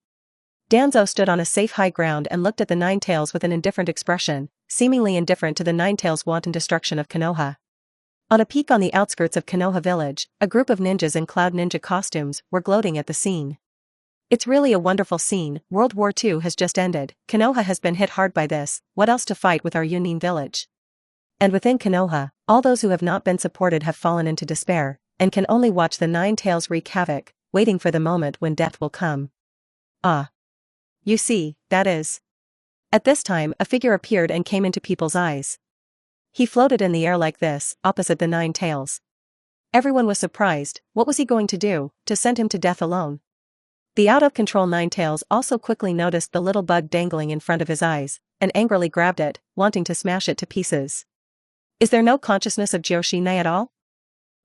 Danzo stood on a safe high ground and looked at the 9 tails with an indifferent expression, seemingly indifferent to the 9 tails' wanton destruction of Konoha. On a peak on the outskirts of Konoha village, a group of ninjas in cloud ninja costumes were gloating at the scene. It's really a wonderful scene. World War II has just ended, Konoha has been hit hard by this, what else to fight with our Yunin village? And within Konoha, all those who have not been supported have fallen into despair, and can only watch the 9 tails wreak havoc, waiting for the moment when death will come. Ah. You see, that is. At this time, a figure appeared and came into people's eyes. He floated in the air like this, opposite the 9 tails. Everyone was surprised. What was he going to do, to send him to death alone? The out-of-control 9 tails also quickly noticed the little bug dangling in front of his eyes, and angrily grabbed it, wanting to smash it to pieces. Is there no consciousness of Joshinai at all?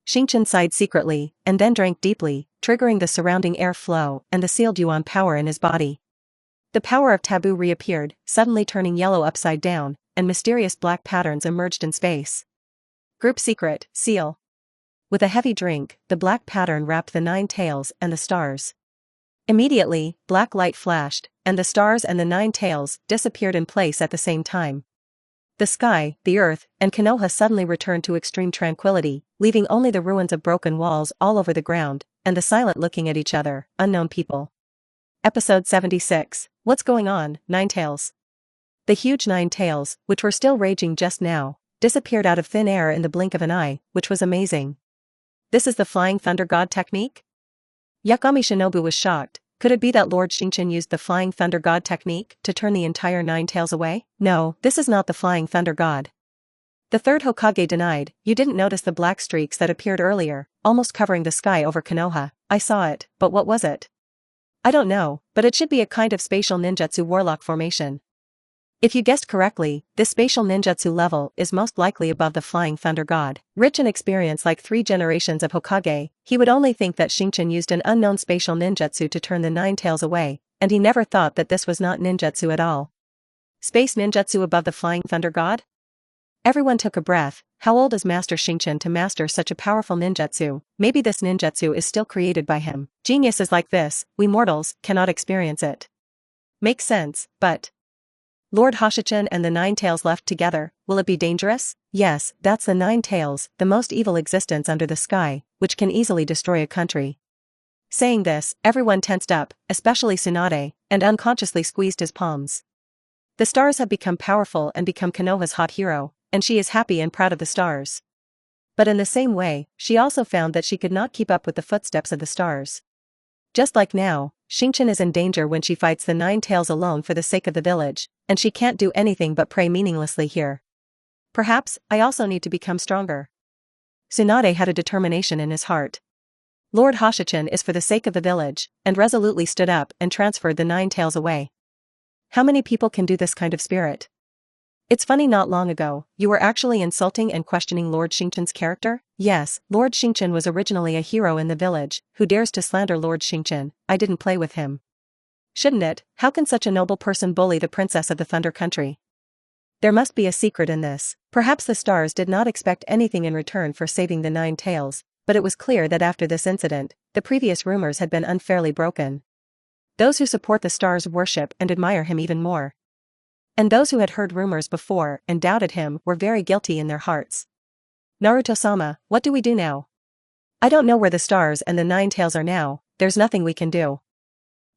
Xingchen sighed secretly, and then drank deeply, triggering the surrounding air flow and the sealed yuan power in his body. The power of taboo reappeared, suddenly turning yellow upside down, and mysterious black patterns emerged in space. Group secret, seal. With a heavy drink, the black pattern wrapped the 9 tails and the stars. Immediately, black light flashed, and the stars and the 9 tails disappeared in place at the same time. The sky, the earth, and Konoha suddenly returned to extreme tranquility, leaving only the ruins of broken walls all over the ground, and the silent looking at each other, unknown people. Episode 76. What's going on, 9 tails? The huge 9 tails, which were still raging just now, disappeared out of thin air in the blink of an eye, which was amazing. This is the Flying Thunder God technique? Yakami Shinobu was shocked. Could it be that Lord Xingchen used the Flying Thunder God technique to turn the entire 9 tails away? No, this is not the Flying Thunder God. The 3rd Hokage denied. You didn't notice the black streaks that appeared earlier, almost covering the sky over Konoha. I saw it, but what was it? I don't know, but it should be a kind of spatial ninjutsu warlock formation. If you guessed correctly, this spatial ninjutsu level is most likely above the Flying Thunder God. Rich in experience like 3 generations of Hokage, he would only think that Xingchen used an unknown spatial ninjutsu to turn the 9 tails away, and he never thought that this was not ninjutsu at all. Space ninjutsu above the Flying Thunder God? Everyone took a breath. How old is Master Xingchen to master such a powerful ninjutsu? Maybe this ninjutsu is still created by him. Genius is like this, we mortals cannot experience it. Makes sense, but... Lord Hogyoku and the 9 tails left together, will it be dangerous? Yes, that's the 9 tails, the most evil existence under the sky, which can easily destroy a country. Saying this, everyone tensed up, especially Tsunade, and unconsciously squeezed his palms. The stars have become powerful and become Konoha's hot hero, and she is happy and proud of the stars. But in the same way, she also found that she could not keep up with the footsteps of the stars. Just like now, Xingchen is in danger when she fights the 9 tails alone for the sake of the village, and she can't do anything but pray meaninglessly here. Perhaps, I also need to become stronger. Tsunade had a determination in his heart. Lord Hogyoku is for the sake of the village, and resolutely stood up and transferred the 9 tails away. How many people can do this kind of spirit? It's funny, not long ago, you were actually insulting and questioning Lord Xingchen's character? Yes, Lord Xingchen was originally a hero in the village. Who dares to slander Lord Xingchen? I didn't play with him. Shouldn't it? How can such a noble person bully the princess of the Thunder Country? There must be a secret in this. Perhaps the stars did not expect anything in return for saving the 9 tails, but it was clear that after this incident, the previous rumors had been unfairly broken. Those who support the stars worship and admire him even more. And those who had heard rumors before and doubted him were very guilty in their hearts. Naruto-sama, what do we do now? I don't know where the stars and the nine tails are now, there's nothing we can do.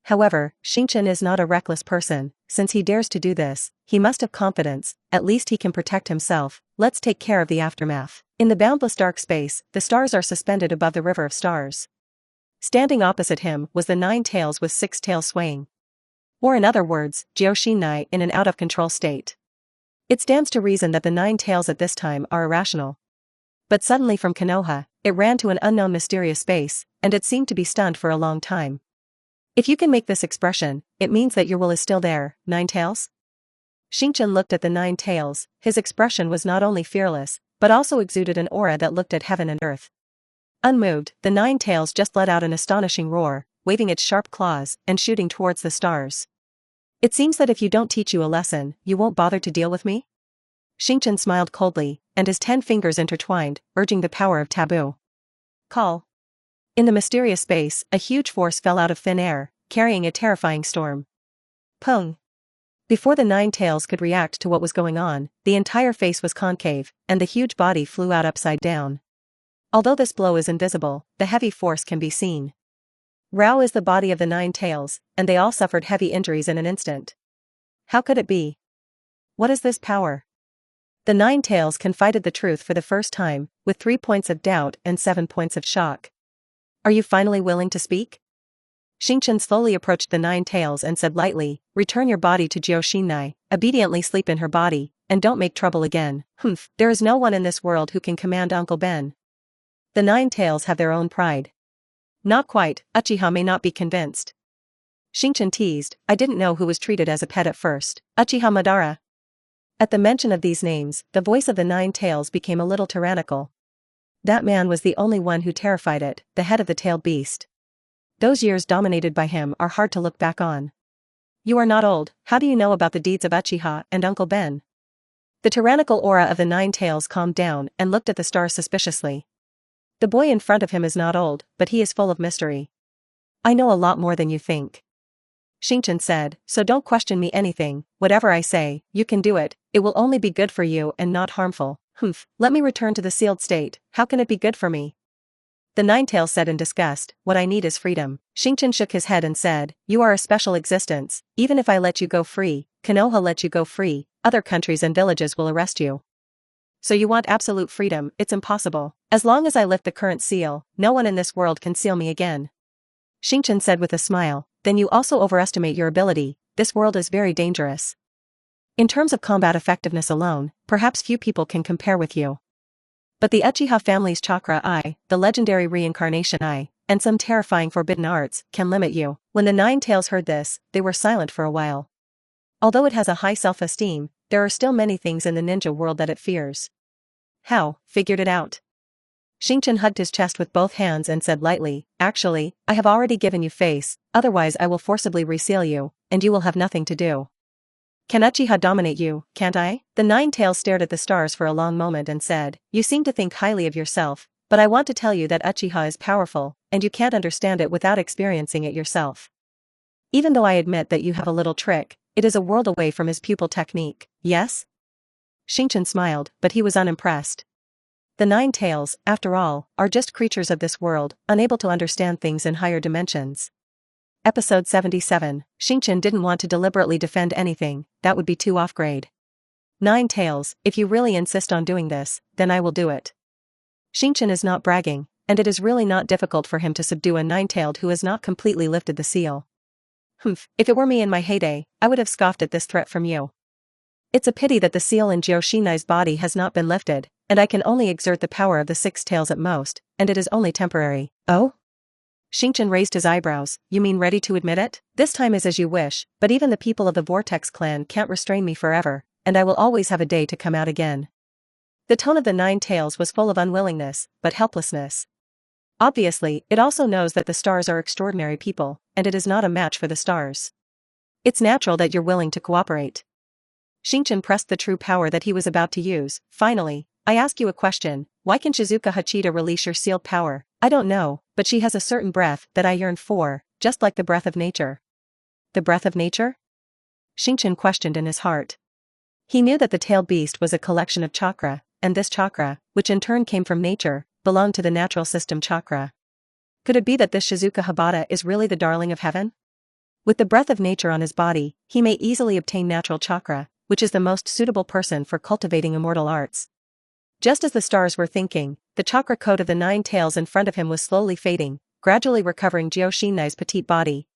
However, Xingchen is not a reckless person, since he dares to do this, he must have confidence, at least he can protect himself, let's take care of the aftermath. In the boundless dark space, the stars are suspended above the river of stars. Standing opposite him was the nine tails with six tails swaying. Or in other words, Gyoshinai in an out-of-control state. It stands to reason that the nine tails at this time are irrational. But suddenly from Konoha, it ran to an unknown mysterious space, and it seemed to be stunned for a long time. If you can make this expression, it means that your will is still there, nine tails? Xingchen looked at the nine tails, his expression was not only fearless, but also exuded an aura that looked at heaven and earth. Unmoved, the nine tails just let out an astonishing roar, waving its sharp claws and shooting towards the stars. It seems that if you don't teach you a lesson, you won't bother to deal with me? Xingchen smiled coldly, and his 10 fingers intertwined, urging the power of taboo. Call. In the mysterious space, a huge force fell out of thin air, carrying a terrifying storm. Pung. Before the nine tails could react to what was going on, the entire face was concave, and the huge body flew out upside down. Although this blow is invisible, the heavy force can be seen. Rao is the body of the nine tails, and they all suffered heavy injuries in an instant. How could it be? What is this power? The nine tails confided the truth for the first time, with 3 points of doubt and 7 points of shock. Are you finally willing to speak? Xingchen slowly approached the nine tails and said lightly, return your body to Gyoshinai, obediently sleep in her body, and don't make trouble again. Humph, there is no one in this world who can command Uncle Ben. The nine tails have their own pride. Not quite, Uchiha may not be convinced. Xingchen teased, I didn't know who was treated as a pet at first. Uchiha Madara. At the mention of these names, the voice of the nine tails became a little tyrannical. That man was the only one who terrified it, the head of the tailed beast. Those years dominated by him are hard to look back on. You are not old, how do you know about the deeds of Uchiha and Uncle Ben? The tyrannical aura of the nine tails calmed down and looked at the stars suspiciously. The boy in front of him is not old, but he is full of mystery. I know a lot more than you think. Xingchen said, so don't question me anything, whatever I say, you can do it, it will only be good for you and not harmful. Humph, let me return to the sealed state, how can it be good for me? The nine tails said in disgust, what I need is freedom. Xingchen shook his head and said, you are a special existence, even if I let you go free, Konoha let you go free, other countries and villages will arrest you. So you want absolute freedom, it's impossible. As long as I lift the current seal, no one in this world can seal me again. Xingchen said with a smile, then you also overestimate your ability, this world is very dangerous. In terms of combat effectiveness alone, perhaps few people can compare with you. But the Uchiha family's chakra eye, the legendary reincarnation eye, and some terrifying forbidden arts, can limit you. When the nine tails heard this, they were silent for a while. Although it has a high self-esteem, there are still many things in the ninja world that it fears. How, figured it out? Xingchen hugged his chest with both hands and said lightly, actually, I have already given you face, otherwise I will forcibly reseal you, and you will have nothing to do. Can Uchiha dominate you, can't I? The nine tails stared at the stars for a long moment and said, you seem to think highly of yourself, but I want to tell you that Uchiha is powerful, and you can't understand it without experiencing it yourself. Even though I admit that you have a little trick, it is a world away from his pupil technique, yes? Xingchen smiled, but he was unimpressed. The nine tails, after all, are just creatures of this world, unable to understand things in higher dimensions. Episode 77, Xingchen didn't want to deliberately defend anything, that would be too off-grade. Nine tails, if you really insist on doing this, then I will do it. Xingchen is not bragging, and it is really not difficult for him to subdue a nine-tailed who has not completely lifted the seal. Humph, if it were me in my heyday, I would have scoffed at this threat from you. It's a pity that the seal in Gyoshinai's body has not been lifted, and I can only exert the power of the six tails at most, and it is only temporary. Oh? Xingchen raised his eyebrows, you mean ready to admit it? This time is as you wish, but even the people of the Vortex clan can't restrain me forever, and I will always have a day to come out again. The tone of the nine tails was full of unwillingness, but helplessness. Obviously, it also knows that the stars are extraordinary people, and it is not a match for the stars. It's natural that you're willing to cooperate. Xingchen pressed the true power that he was about to use, finally, I ask you a question, why can Shizuka Hachida release your sealed power? I don't know, but she has a certain breath that I yearn for, just like the breath of nature. The breath of nature? Xingchen questioned in his heart. He knew that the tailed beast was a collection of chakra, and this chakra, which in turn came from nature, belonged to the natural system chakra. Could it be that this Shizuka Habata is really the darling of heaven? With the breath of nature on his body, he may easily obtain natural chakra, which is the most suitable person for cultivating immortal arts. Just as the stars were thinking, the chakra coat of the 9 tails in front of him was slowly fading, gradually recovering Jiao Xinnai's petite body.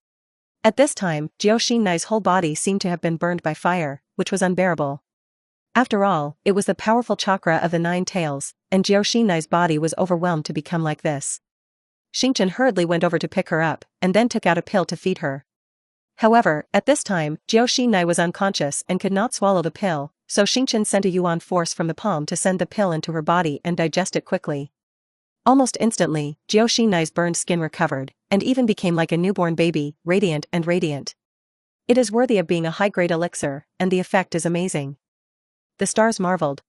At this time, Jiao Xinnai's whole body seemed to have been burned by fire, which was unbearable. After all, it was the powerful chakra of the 9 tails, and Jiao Xinnai's body was overwhelmed to become like this. Xingchen hurriedly went over to pick her up, and then took out a pill to feed her. However, at this time, Jiao Xinnai was unconscious and could not swallow the pill, so Xingchen sent a yuan force from the palm to send the pill into her body and digest it quickly. Almost instantly, Jiao Xinnai's burned skin recovered, and even became like a newborn baby, radiant and radiant. It is worthy of being a high-grade elixir, and the effect is amazing. The stars marveled.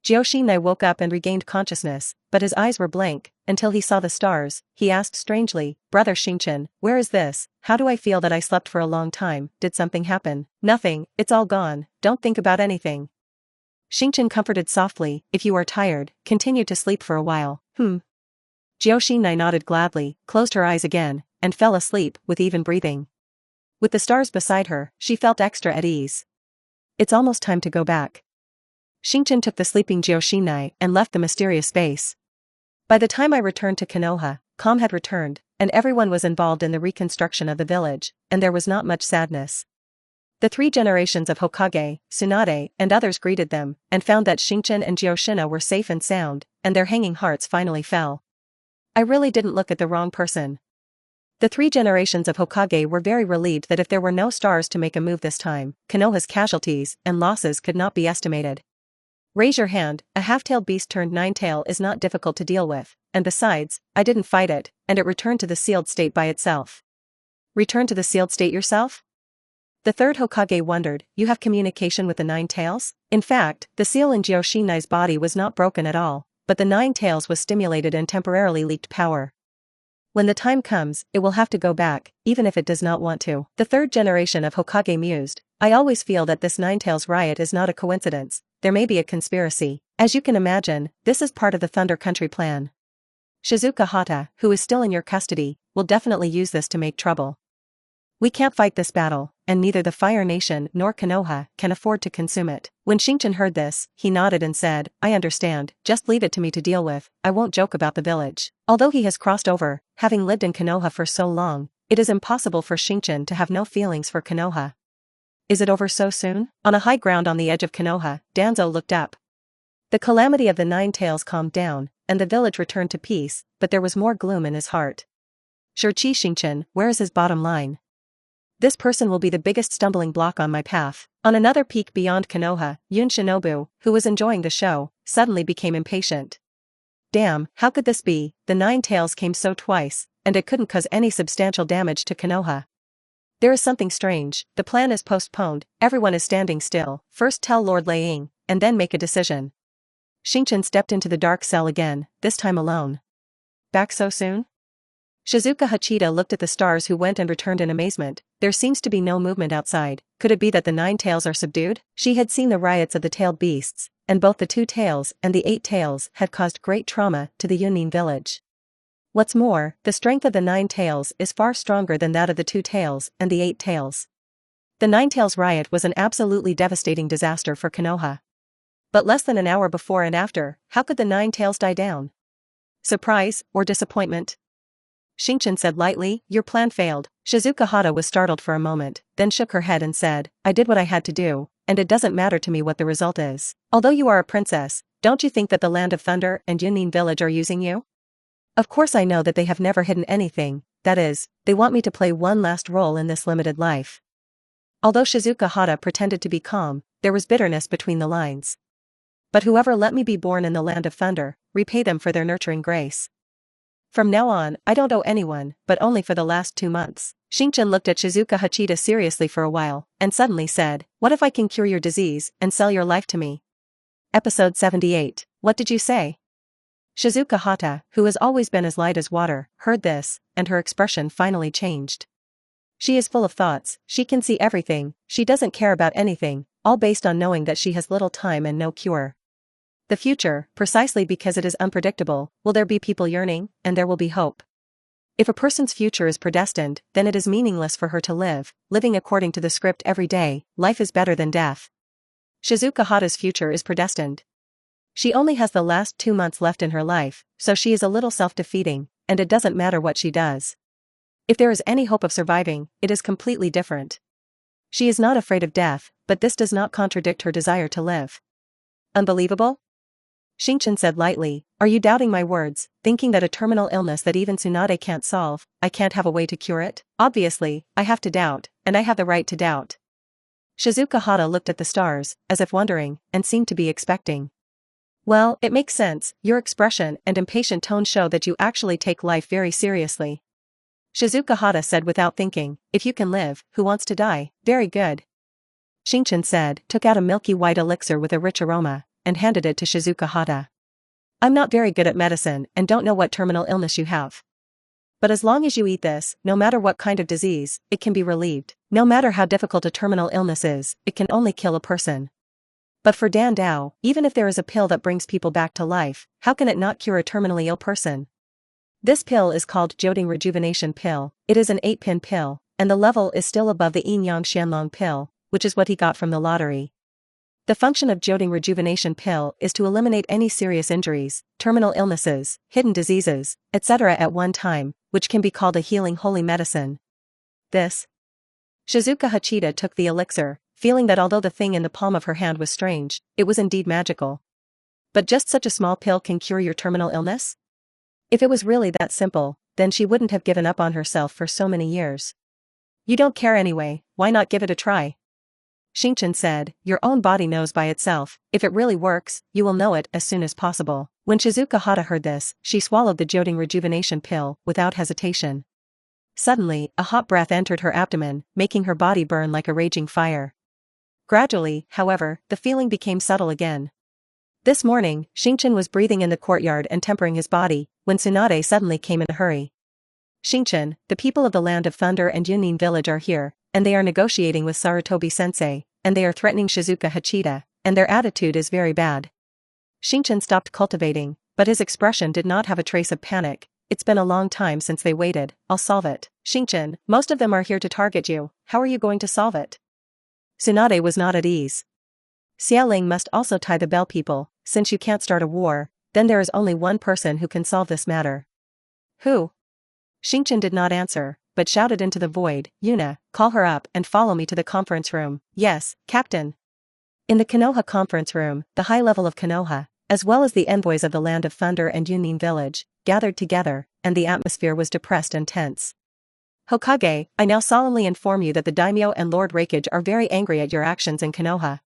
Jiao Xinnai woke up and regained consciousness, but his eyes were blank, until he saw the stars. He asked strangely, "Brother Xingchen, where is this? How do I feel that I slept for a long time? Did something happen?" "Nothing, it's all gone, don't think about anything." Xingchen comforted softly, "If you are tired, continue to sleep for a while." Jiao Xinnai nodded gladly, closed her eyes again, and fell asleep, with even breathing. With the stars beside her, she felt extra at ease. It's almost time to go back. Xingchen took the sleeping Jiao Xinnai and left the mysterious space. By the time I returned to Konoha, calm had returned, and everyone was involved in the reconstruction of the village, and there was not much sadness. The 3 generations of Hokage, Tsunade, and others greeted them, and found that Xingchen and Jiao Xinnai were safe and sound, and their hanging hearts finally fell. I really didn't look at the wrong person. The 3 generations of Hokage were very relieved that if there were no stars to make a move this time, Konoha's casualties and losses could not be estimated. Raise your hand, a half-tailed beast turned 9-tail is not difficult to deal with, and besides, I didn't fight it, and it returned to the sealed state by itself. Return to the sealed state yourself? The 3rd Hokage wondered, you have communication with the 9 tails? In fact, the seal in Jiao Xinnai's body was not broken at all, but the 9 tails was stimulated and temporarily leaked power. When the time comes, it will have to go back, even if it does not want to. The 3rd generation of Hokage mused, I always feel that this 9 tails riot is not a coincidence, there may be a conspiracy. As you can imagine, this is part of the Thunder Country plan. Shizuka Hata, who is still in your custody, will definitely use this to make trouble. We can't fight this battle, and neither the Fire Nation nor Konoha can afford to consume it. When Xingchen heard this, he nodded and said, I understand, just leave it to me to deal with, I won't joke about the village. Although he has crossed over, having lived in Konoha for so long, it is impossible for Xingchen to have no feelings for Konoha. Is it over so soon? On a high ground on the edge of Konoha, Danzo looked up. The calamity of the 9 tails calmed down, and the village returned to peace, but there was more gloom in his heart. Shirchi Xingchen, where is his bottom line? This person will be the biggest stumbling block on my path. On another peak beyond Konoha, Yun Shinobu, who was enjoying the show, suddenly became impatient. Damn, how could this be? The 9 tails came so twice, and it couldn't cause any substantial damage to Konoha. There is something strange, the plan is postponed, everyone is standing still, first tell Lord Liang, and then make a decision. Xingchen stepped into the dark cell again, this time alone. Back so soon? Shizuka Hachida looked at the stars who went and returned in amazement, there seems to be no movement outside, could it be that the 9 tails are subdued? She had seen the riots of the tailed beasts, and both the 2 tails and the 8 tails had caused great trauma to the Yunin village. What's more, the strength of the 9 tails is far stronger than that of the 2 tails and the 8 tails. The 9 tails riot was an absolutely devastating disaster for Konoha. But less than an hour before and after, how could the 9 tails die down? Surprise, or disappointment? Xingchen said lightly, your plan failed. Shizuka Hata was startled for a moment, then shook her head and said, I did what I had to do, and it doesn't matter to me what the result is. Although you are a princess, don't you think that the Land of Thunder and Yunin village are using you? Of course I know that they have never hidden anything, that is, they want me to play one last role in this limited life. Although Shizuka Hata pretended to be calm, there was bitterness between the lines. But whoever let me be born in the Land of Thunder, repay them for their nurturing grace. From now on, I don't owe anyone, but only for the last 2 months. Xingchen looked at Shizuka Hachida seriously for a while, and suddenly said, what if I can cure your disease and sell your life to me? Episode 78. What did you say? Shizuka Hata, who has always been as light as water, heard this, and her expression finally changed. She is full of thoughts, she can see everything, she doesn't care about anything, all based on knowing that she has little time and no cure. The future, precisely because it is unpredictable, will there be people yearning, and there will be hope. If a person's future is predestined, then it is meaningless for her to live, living according to the script every day, life is better than death. Shizuka Hata's future is predestined. She only has the last 2 months left in her life, so she is a little self-defeating, and it doesn't matter what she does. If there is any hope of surviving, it is completely different. She is not afraid of death, but this does not contradict her desire to live. Unbelievable? Xingchen said lightly, are you doubting my words, thinking that a terminal illness that even Tsunade can't solve, I can't have a way to cure it? Obviously, I have to doubt, and I have the right to doubt. Shizuka Hata looked at the stars, as if wondering, and seemed to be expecting. Well, it makes sense, your expression and impatient tone show that you actually take life very seriously. Shizuka Hata said without thinking, if you can live, who wants to die? Very good. Xingchen said, took out a milky white elixir with a rich aroma, and handed it to Shizuka Hata. I'm not very good at medicine and don't know what terminal illness you have. But as long as you eat this, no matter what kind of disease, it can be relieved. No matter how difficult a terminal illness is, it can only kill a person. But for Dan Dao, even if there is a pill that brings people back to life, how can it not cure a terminally ill person? This pill is called Jiuding Rejuvenation Pill. It is an 8-pin pill, and the level is still above the Yin Yang Xianlong pill, which is what he got from the lottery. The function of Jiuding Rejuvenation Pill is to eliminate any serious injuries, terminal illnesses, hidden diseases, etc. at one time, which can be called a healing holy medicine. This. Shizuka Hachita took the elixir, feeling that although the thing in the palm of her hand was strange, it was indeed magical. But just such a small pill can cure your terminal illness? If it was really that simple, then she wouldn't have given up on herself for so many years. You don't care anyway, why not give it a try? Xingchen said, your own body knows by itself, if it really works, you will know it as soon as possible. When Shizuka Hata heard this, she swallowed the Jiuding Rejuvenation Pill, without hesitation. Suddenly, a hot breath entered her abdomen, making her body burn like a raging fire. Gradually, however, the feeling became subtle again. This morning, Xingchen was breathing in the courtyard and tempering his body, when Tsunade suddenly came in a hurry. Xingchen, the people of the Land of Thunder and Yunin village are here, and they are negotiating with Sarutobi-sensei, and they are threatening Shizuka Hachita, and their attitude is very bad. Xingchen stopped cultivating, but his expression did not have a trace of panic. It's been a long time since they waited, I'll solve it. Xingchen, most of them are here to target you, how are you going to solve it? Tsunade was not at ease. Xiaoling must also tie the bell people, since you can't start a war, then there is only one person who can solve this matter. Who? Xingchen did not answer, but shouted into the void, Yuna, call her up and follow me to the conference room. Yes, Captain. In the Konoha conference room, the high level of Konoha, as well as the envoys of the Land of Thunder and Yunin village, gathered together, and the atmosphere was depressed and tense. Hokage, I now solemnly inform you that the daimyo and Lord Raikage are very angry at your actions in Konoha.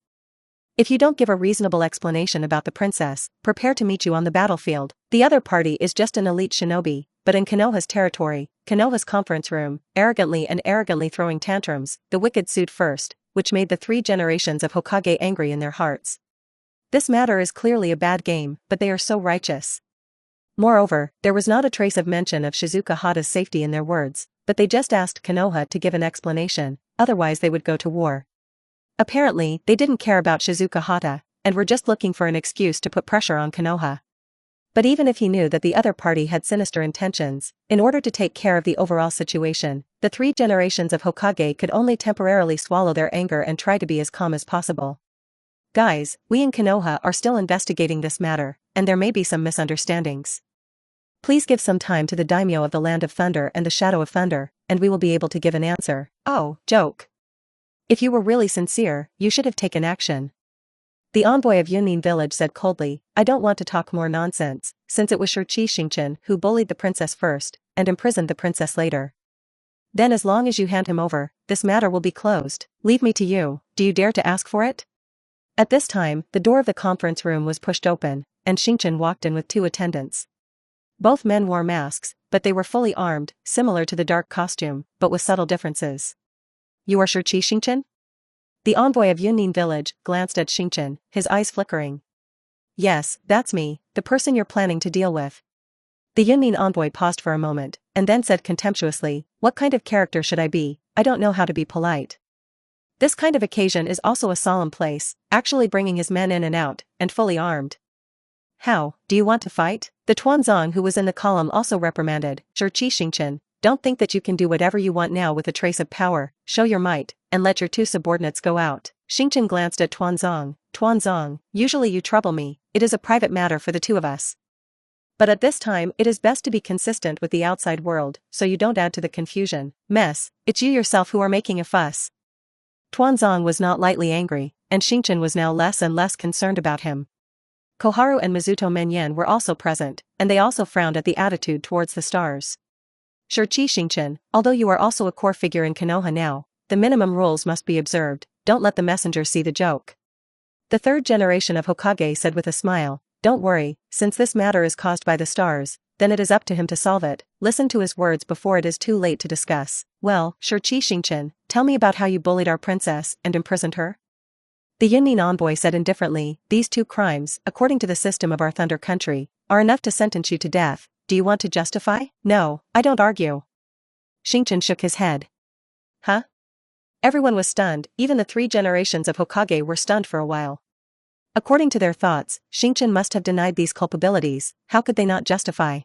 If you don't give a reasonable explanation about the princess, prepare to meet you on the battlefield. The other party is just an elite shinobi, but in Konoha's territory, Konoha's conference room, arrogantly throwing tantrums, the wicked sued first, which made the 3 generations of Hokage angry in their hearts. This matter is clearly a bad game, but they are so righteous. Moreover, there was not a trace of mention of Shizuka Hata's safety in their words, but they just asked Konoha to give an explanation, otherwise they would go to war. Apparently, they didn't care about Shizuka Hata, and were just looking for an excuse to put pressure on Konoha. But even if he knew that the other party had sinister intentions, in order to take care of the overall situation, the 3 generations of Hokage could only temporarily swallow their anger and try to be as calm as possible. Guys, we in Konoha are still investigating this matter, and there may be some misunderstandings. Please give some time to the daimyo of the Land of Thunder and the Shadow of Thunder, and we will be able to give an answer. Oh, joke. If you were really sincere, you should have taken action. The envoy of Yunin village said coldly, I don't want to talk more nonsense, since it was Shirchi Xingchen who bullied the princess first, and imprisoned the princess later. Then as long as you hand him over, this matter will be closed. Leave me to you, do you dare to ask for it? At this time, the door of the conference room was pushed open, and Xingchen walked in with 2 attendants. Both men wore masks, but they were fully armed, similar to the dark costume, but with subtle differences. You are Shirchi Xingchen? The envoy of Yunin village glanced at Xingchen, his eyes flickering. yes, that's me, the person you're planning to deal with. The Yunnin envoy paused for a moment, and then said contemptuously, what kind of character should I be? I don't know how to be polite. This kind of occasion is also a solemn place, actually bringing his men in and out, and fully armed. How, do you want to fight? The Tuanzong who was in the column also reprimanded, Xingchen, don't think that you can do whatever you want now with a trace of power, show your might, and let your two subordinates go out. Xingchen glanced at Tuanzong, usually you trouble me, it is a private matter for the two of us. But at this time it is best to be consistent with the outside world, so you don't add to the confusion. Mess, it's you yourself who are making a fuss. Tuanzong was not lightly angry, and Xingchen was now less and less concerned about him. Koharu and Mizuto Menyen were also present, and they also frowned at the attitude towards the stars. Xingchen, although you are also a core figure in Konoha now, the minimum rules must be observed, don't let the messenger see the joke. The third generation of Hokage said with a smile, don't worry, since this matter is caused by the stars, then it is up to him to solve it, listen to his words before it is too late to discuss. Well, Xingchen, tell me about how you bullied our princess and imprisoned her? The Yunnin envoy said indifferently, these two crimes, according to the system of our Thunder Country, are enough to sentence you to death, do you want to justify? No, I don't argue. Xingchen shook his head. Huh? Everyone was stunned, even the three generations of Hokage were stunned for a while. According to their thoughts, Xingchen must have denied these culpabilities, how could they not justify?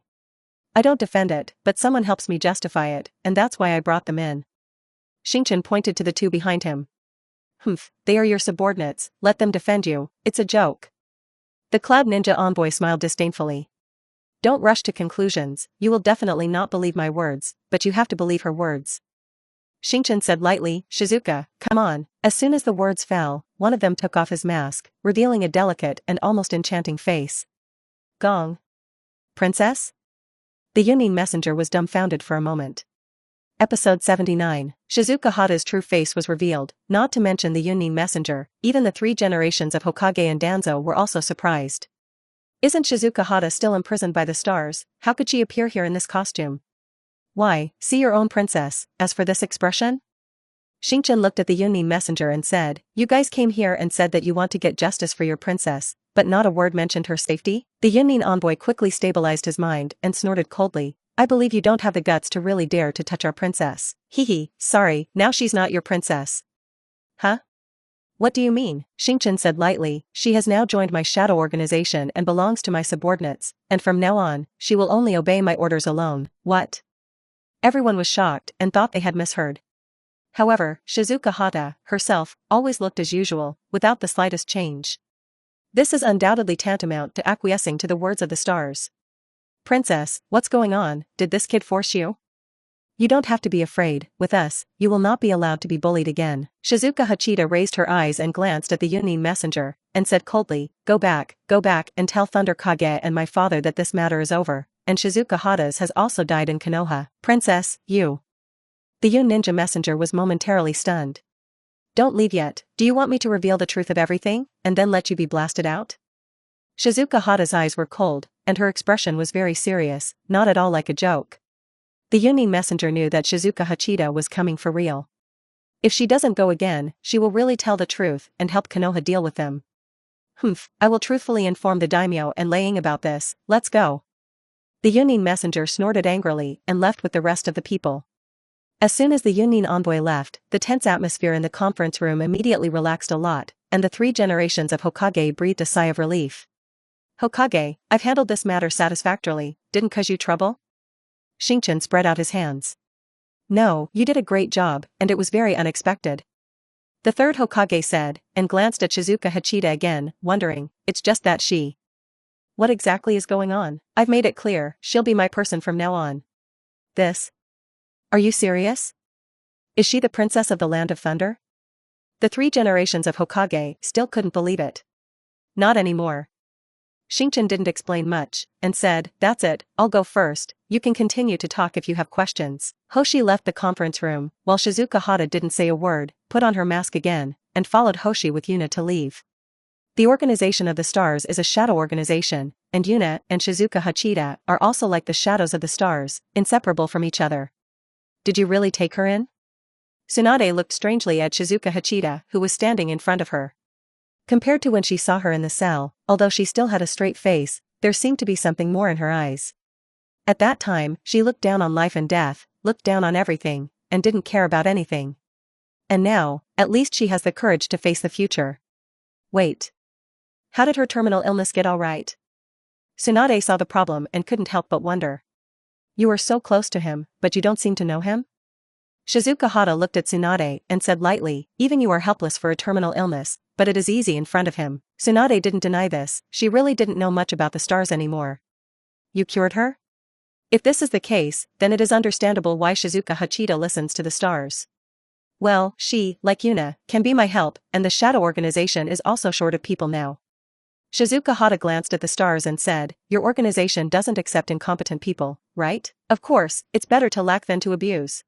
I don't defend it, but someone helps me justify it, and that's why I brought them in. Xingchen pointed to the two behind him. Humph, they are your subordinates, let them defend you, it's a joke. The Cloud Ninja envoy smiled disdainfully. Don't rush to conclusions, you will definitely not believe my words, but you have to believe her words. Xingchen said lightly, Shizuka, come on. As soon as the words fell, one of them took off his mask, revealing a delicate and almost enchanting face. Gong. Princess? The Yunnin messenger was dumbfounded for a moment. Episode 79, Shizuka Hata's true face was revealed, not to mention the Yunnin messenger, even the three generations of Hokage and Danzo were also surprised. Isn't Shizuka Hata still imprisoned by the stars? How could she appear here in this costume? Why, see your own princess, as for this expression? Xingchen looked at the Yunnin messenger and said, you guys came here and said that you want to get justice for your princess, but not a word mentioned her safety? The Yunnin envoy quickly stabilized his mind and snorted coldly, I believe you don't have the guts to really dare to touch our princess. Hee, sorry, now she's not your princess. Huh? What do you mean? Xingchen said lightly, she has now joined my shadow organization and belongs to my subordinates, and from now on, she will only obey my orders alone. What? Everyone was shocked and thought they had misheard. However, Shizuka Hata, herself, always looked as usual, without the slightest change. This is undoubtedly tantamount to acquiescing to the words of the stars. Princess, what's going on, did this kid force you? You don't have to be afraid, with us, you will not be allowed to be bullied again. Shizuka Hachida raised her eyes and glanced at the Yunnin messenger, and said coldly, go back, and tell Thunder Kage and my father that this matter is over, and Shizuka Hata's has also died in Konoha. Princess, you. The Yun Ninja messenger was momentarily stunned. Don't leave yet, do you want me to reveal the truth of everything, and then let you be blasted out? Shizuka Hata's eyes were cold, and her expression was very serious, not at all like a joke. The Yunnin messenger knew that Shizuka Hachida was coming for real. If she doesn't go again, she will really tell the truth and help Konoha deal with them. Humph, I will truthfully inform the daimyo and Laying about this, let's go. The Yunnin messenger snorted angrily and left with the rest of the people. As soon as the Yunnin envoy left, the tense atmosphere in the conference room immediately relaxed a lot, and the three generations of Hokage breathed a sigh of relief. Hokage, I've handled this matter satisfactorily, didn't cause you trouble? Xingchen spread out his hands. No, you did a great job, and it was very unexpected. The third Hokage said, and glanced at Shizuka Hachida again, wondering, it's just that she. What exactly is going on? I've made it clear, she'll be my person from now on. This? Are you serious? Is she the princess of the Land of Thunder? The three generations of Hokage still couldn't believe it. Not anymore. Xingchen didn't explain much, and said, that's it, I'll go first, you can continue to talk if you have questions. Hoshi left the conference room, while Shizuka Hata didn't say a word, put on her mask again, and followed Hoshi with Yuna to leave. The Organization of the Stars is a shadow organization, and Yuna and Shizuka Hachida are also like the shadows of the stars, inseparable from each other. Did you really take her in? Tsunade looked strangely at Shizuka Hachida, who was standing in front of her. Compared to when she saw her in the cell, although she still had a straight face, there seemed to be something more in her eyes. At that time, she looked down on life and death, looked down on everything, and didn't care about anything. And now, at least she has the courage to face the future. Wait. How did her terminal illness get all right? Tsunade saw the problem and couldn't help but wonder. You are so close to him, but you don't seem to know him? Shizuka Hata looked at Tsunade and said lightly, even you are helpless for a terminal illness, but it is easy in front of him. Tsunade didn't deny this, she really didn't know much about the stars anymore. You cured her? If this is the case, then it is understandable why Shizuka Hachida listens to the stars. Well, she, like Yuna, can be my help, and the shadow organization is also short of people now. Shizuka Hata glanced at the stars and said, your organization doesn't accept incompetent people, right? Of course, it's better to lack than to abuse.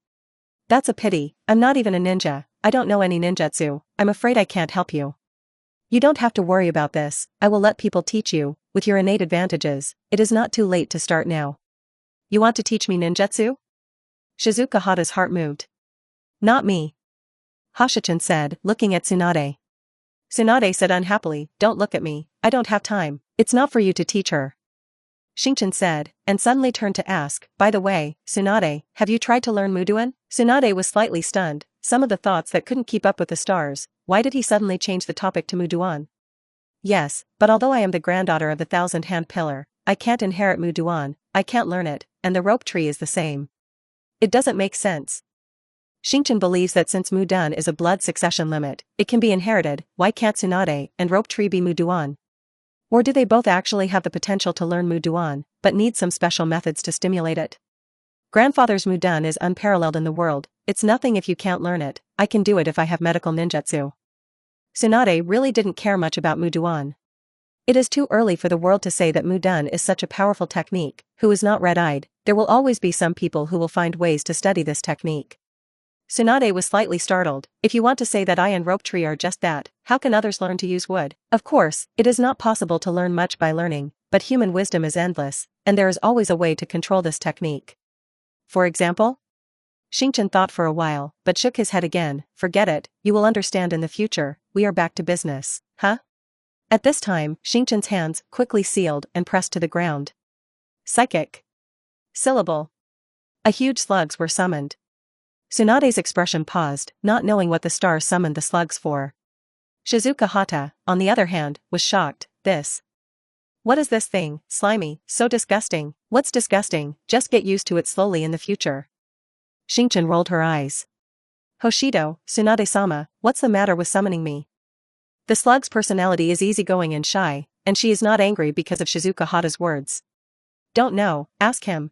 That's a pity, I'm not even a ninja, I don't know any ninjutsu, I'm afraid I can't help you. You don't have to worry about this, I will let people teach you, with your innate advantages, it is not too late to start now. You want to teach me ninjutsu? Shizuka Hata's heart moved. Not me. Hashichin said, looking at Tsunade. Tsunade said unhappily, don't look at me, I don't have time, it's not for you to teach her. Xingchen said, and suddenly turned to ask, by the way, Tsunade, have you tried to learn Muduan? Tsunade was slightly stunned, some of the thoughts that couldn't keep up with the stars, why did he suddenly change the topic to Muduan? Yes, but although I am the granddaughter of the thousand-hand pillar, I can't inherit Muduan, I can't learn it, and the rope tree is the same. It doesn't make sense. Xingchen believes that since Muduan is a blood succession limit, it can be inherited, why can't Tsunade and rope tree be Muduan? Or do they both actually have the potential to learn Muduan, but need some special methods to stimulate it? Grandfather's Muduan is unparalleled in the world, it's nothing if you can't learn it, I can do it if I have medical ninjutsu. Tsunade really didn't care much about Muduan. It is too early for the world to say that Muduan is such a powerful technique, who is not red-eyed, there will always be some people who will find ways to study this technique. Tsunade was slightly startled, if you want to say that I and rope tree are just that, how can others learn to use wood? Of course, it is not possible to learn much by learning, but human wisdom is endless, and there is always a way to control this technique. For example? Xingchen thought for a while, but shook his head again, forget it, you will understand in the future, we are back to business, huh? At this time, Xingchen's hands quickly sealed and pressed to the ground. Psychic. Syllable. A huge slugs were summoned. Tsunade's expression paused, not knowing what the stars summoned the slugs for. Shizuka Hata, on the other hand, was shocked, this. What is this thing, slimy, so disgusting, what's disgusting, just get used to it slowly in the future. Xingchen rolled her eyes. Hoshido, Tsunade-sama, what's the matter with summoning me? The slug's personality is easygoing and shy, and she is not angry because of Shizuka Hata's words. Don't know, ask him.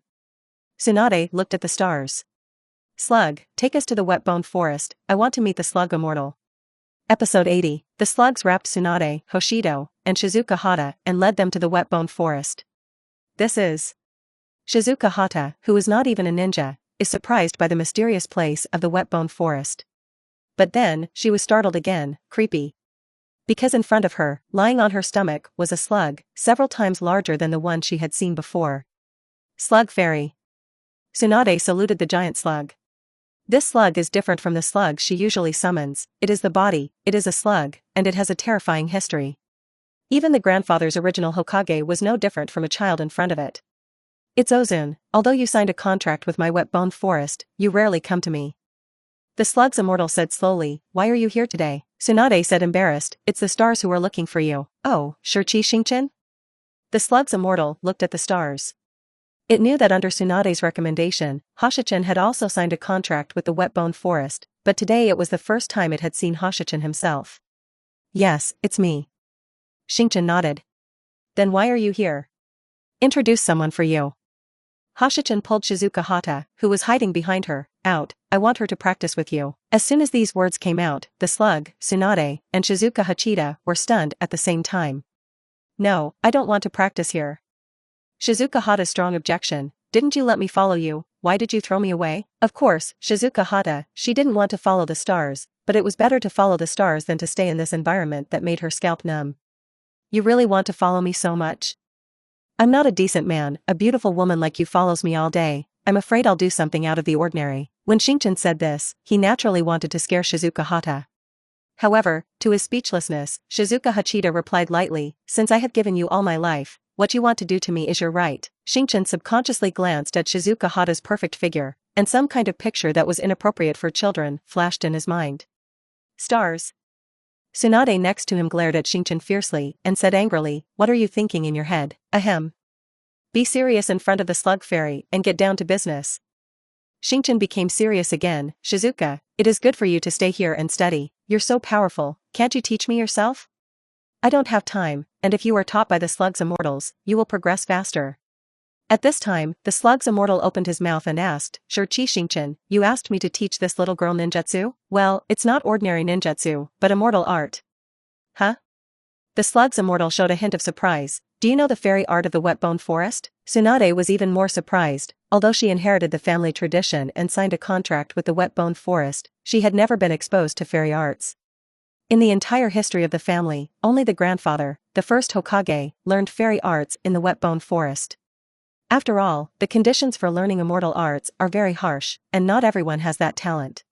Tsunade looked at the stars. Slug, take us to the wet-bone forest, I want to meet the slug immortal. Episode 80, the slugs wrapped Tsunade, Hoshido, and Shizuka Hata and led them to the wet-bone forest. This is. Shizuka Hata, who is not even a ninja, is surprised by the mysterious place of the wet-bone forest. But then, she was startled again, creepy. Because in front of her, lying on her stomach, was a slug, several times larger than the one she had seen before. Slug fairy. Tsunade saluted the giant slug. This slug is different from the slugs she usually summons, it is the body, it is a slug, and it has a terrifying history. Even the grandfather's original Hokage was no different from a child in front of it. It's Ozun, although you signed a contract with my wet-bone forest, you rarely come to me. The slug's immortal said slowly, why are you here today? Tsunade said embarrassed, it's the stars who are looking for you. Oh, Shirchi Xingchen? The slug's immortal looked at the stars. It knew that under Tsunade's recommendation, Hashichin had also signed a contract with the wet-bone forest, but today it was the first time it had seen Hashichin himself. Yes, it's me. Xingchen nodded. Then why are you here? Introduce someone for you. Hashichin pulled Shizuka Hata, who was hiding behind her, out, I want her to practice with you. As soon as these words came out, the slug, Tsunade, and Shizuka Hachida were stunned at the same time. No, I don't want to practice here. Shizuka Hata's strong objection, didn't you let me follow you, why did you throw me away? Of course, Shizuka Hata, she didn't want to follow the stars, but it was better to follow the stars than to stay in this environment that made her scalp numb. You really want to follow me so much? I'm not a decent man, a beautiful woman like you follows me all day, I'm afraid I'll do something out of the ordinary. When Xingchen said this, he naturally wanted to scare Shizuka Hata. However, to his speechlessness, Shizuka Hachida replied lightly, since I have given you all my life, what you want to do to me is your right. Xingchen subconsciously glanced at Shizuka Hata's perfect figure, and some kind of picture that was inappropriate for children flashed in his mind. Stars. Tsunade next to him glared at Xingchen fiercely and said angrily, what are you thinking in your head? Ahem. Be serious in front of the slug fairy and get down to business. Xingchen became serious again. Shizuka, it is good for you to stay here and study. You're so powerful, can't you teach me yourself? I don't have time, and if you are taught by the slug's immortals, you will progress faster. At this time, the slug's immortal opened his mouth and asked, Sure Chi Xingchen, you asked me to teach this little girl ninjutsu? Well, it's not ordinary ninjutsu, but immortal art. Huh? The slug's immortal showed a hint of surprise. Do you know the fairy art of the wet-bone forest? Tsunade was even more surprised. Although she inherited the family tradition and signed a contract with the wet-bone forest, she had never been exposed to fairy arts. In the entire history of the family, only the grandfather, the first Hokage, learned fairy arts in the wet-bone forest. After all, the conditions for learning immortal arts are very harsh, and not everyone has that talent.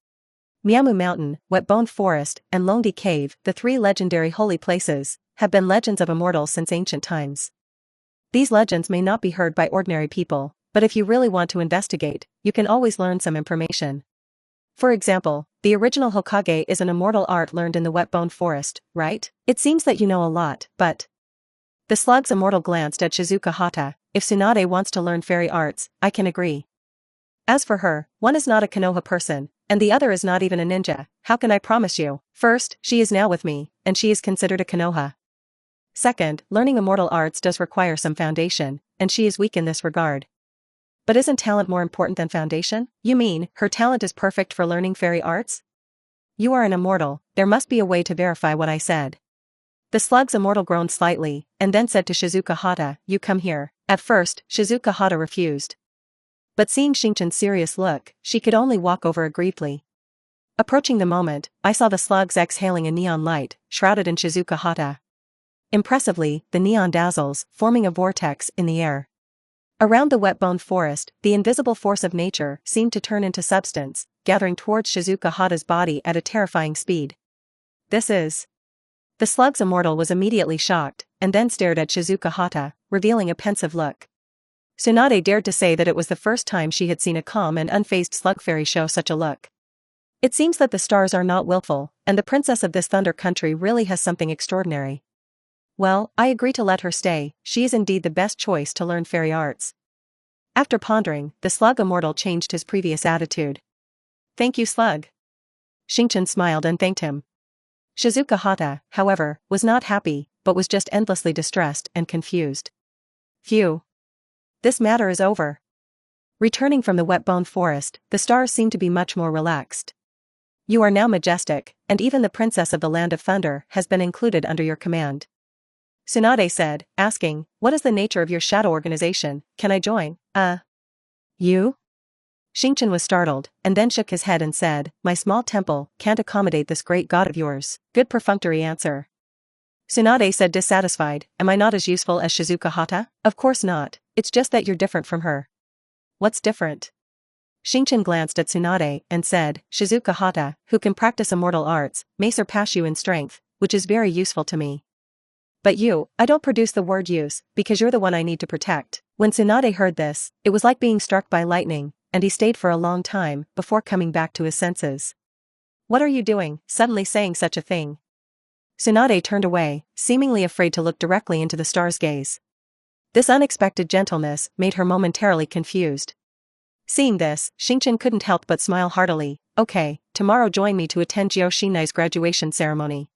Miamu Mountain, Wet-Bone Forest, and Longdi Cave, the three legendary holy places, have been legends of immortals since ancient times. These legends may not be heard by ordinary people, but if you really want to investigate, you can always learn some information. For example, the original Hokage is an immortal art learned in the Wet-Bone Forest, right? It seems that you know a lot, but... The slug's immortal glanced at Shizuka Hata. If Tsunade wants to learn fairy arts, I can agree. As for her, one is not a Konoha person, and the other is not even a ninja. How can I promise you? First, she is now with me, and she is considered a Konoha. Second, learning immortal arts does require some foundation, and she is weak in this regard. But isn't talent more important than foundation? You mean, her talent is perfect for learning fairy arts? You are an immortal, there must be a way to verify what I said. The slug's immortal groaned slightly, and then said to Shizuka Hata, you come here. At first, Shizuka Hata refused. But seeing Xingchen's serious look, she could only walk over aggrievedly. Approaching the moment, I saw the slugs exhaling a neon light, shrouded in Shizuka Hata. Impressively, the neon dazzles, forming a vortex in the air. Around the wet-bone forest, the invisible force of nature seemed to turn into substance, gathering towards Shizuka Hata's body at a terrifying speed. This is... The slug's immortal was immediately shocked, and then stared at Shizuka Hata, revealing a pensive look. Tsunade dared to say that it was the first time she had seen a calm and unfazed slug fairy show such a look. It seems that the stars are not willful, and the princess of this thunder country really has something extraordinary. Well, I agree to let her stay, she is indeed the best choice to learn fairy arts. After pondering, the slug immortal changed his previous attitude. Thank you, slug. Xingchen smiled and thanked him. Shizuka Hata, however, was not happy, but was just endlessly distressed and confused. Phew. This matter is over. Returning from the wet-bone forest, the stars seemed to be much more relaxed. You are now majestic, and even the princess of the land of thunder has been included under your command. Tsunade said, asking, what is the nature of your shadow organization, can I join? You? Xingchen was startled, and then shook his head and said, my small temple can't accommodate this great god of yours. Good perfunctory answer. Tsunade said dissatisfied, am I not as useful as Shizuka Hata? Of course not, it's just that you're different from her. What's different? Xingchen glanced at Tsunade and said, Shizuka Hata, who can practice immortal arts, may surpass you in strength, which is very useful to me. But you, I don't produce the word use, because you're the one I need to protect. When Tsunade heard this, it was like being struck by lightning, and he stayed for a long time before coming back to his senses. What are you doing, suddenly saying such a thing? Tsunade turned away, seemingly afraid to look directly into the star's gaze. This unexpected gentleness made her momentarily confused. Seeing this, Xingchen couldn't help but smile heartily. Okay, tomorrow join me to attend Jio Shinai's graduation ceremony.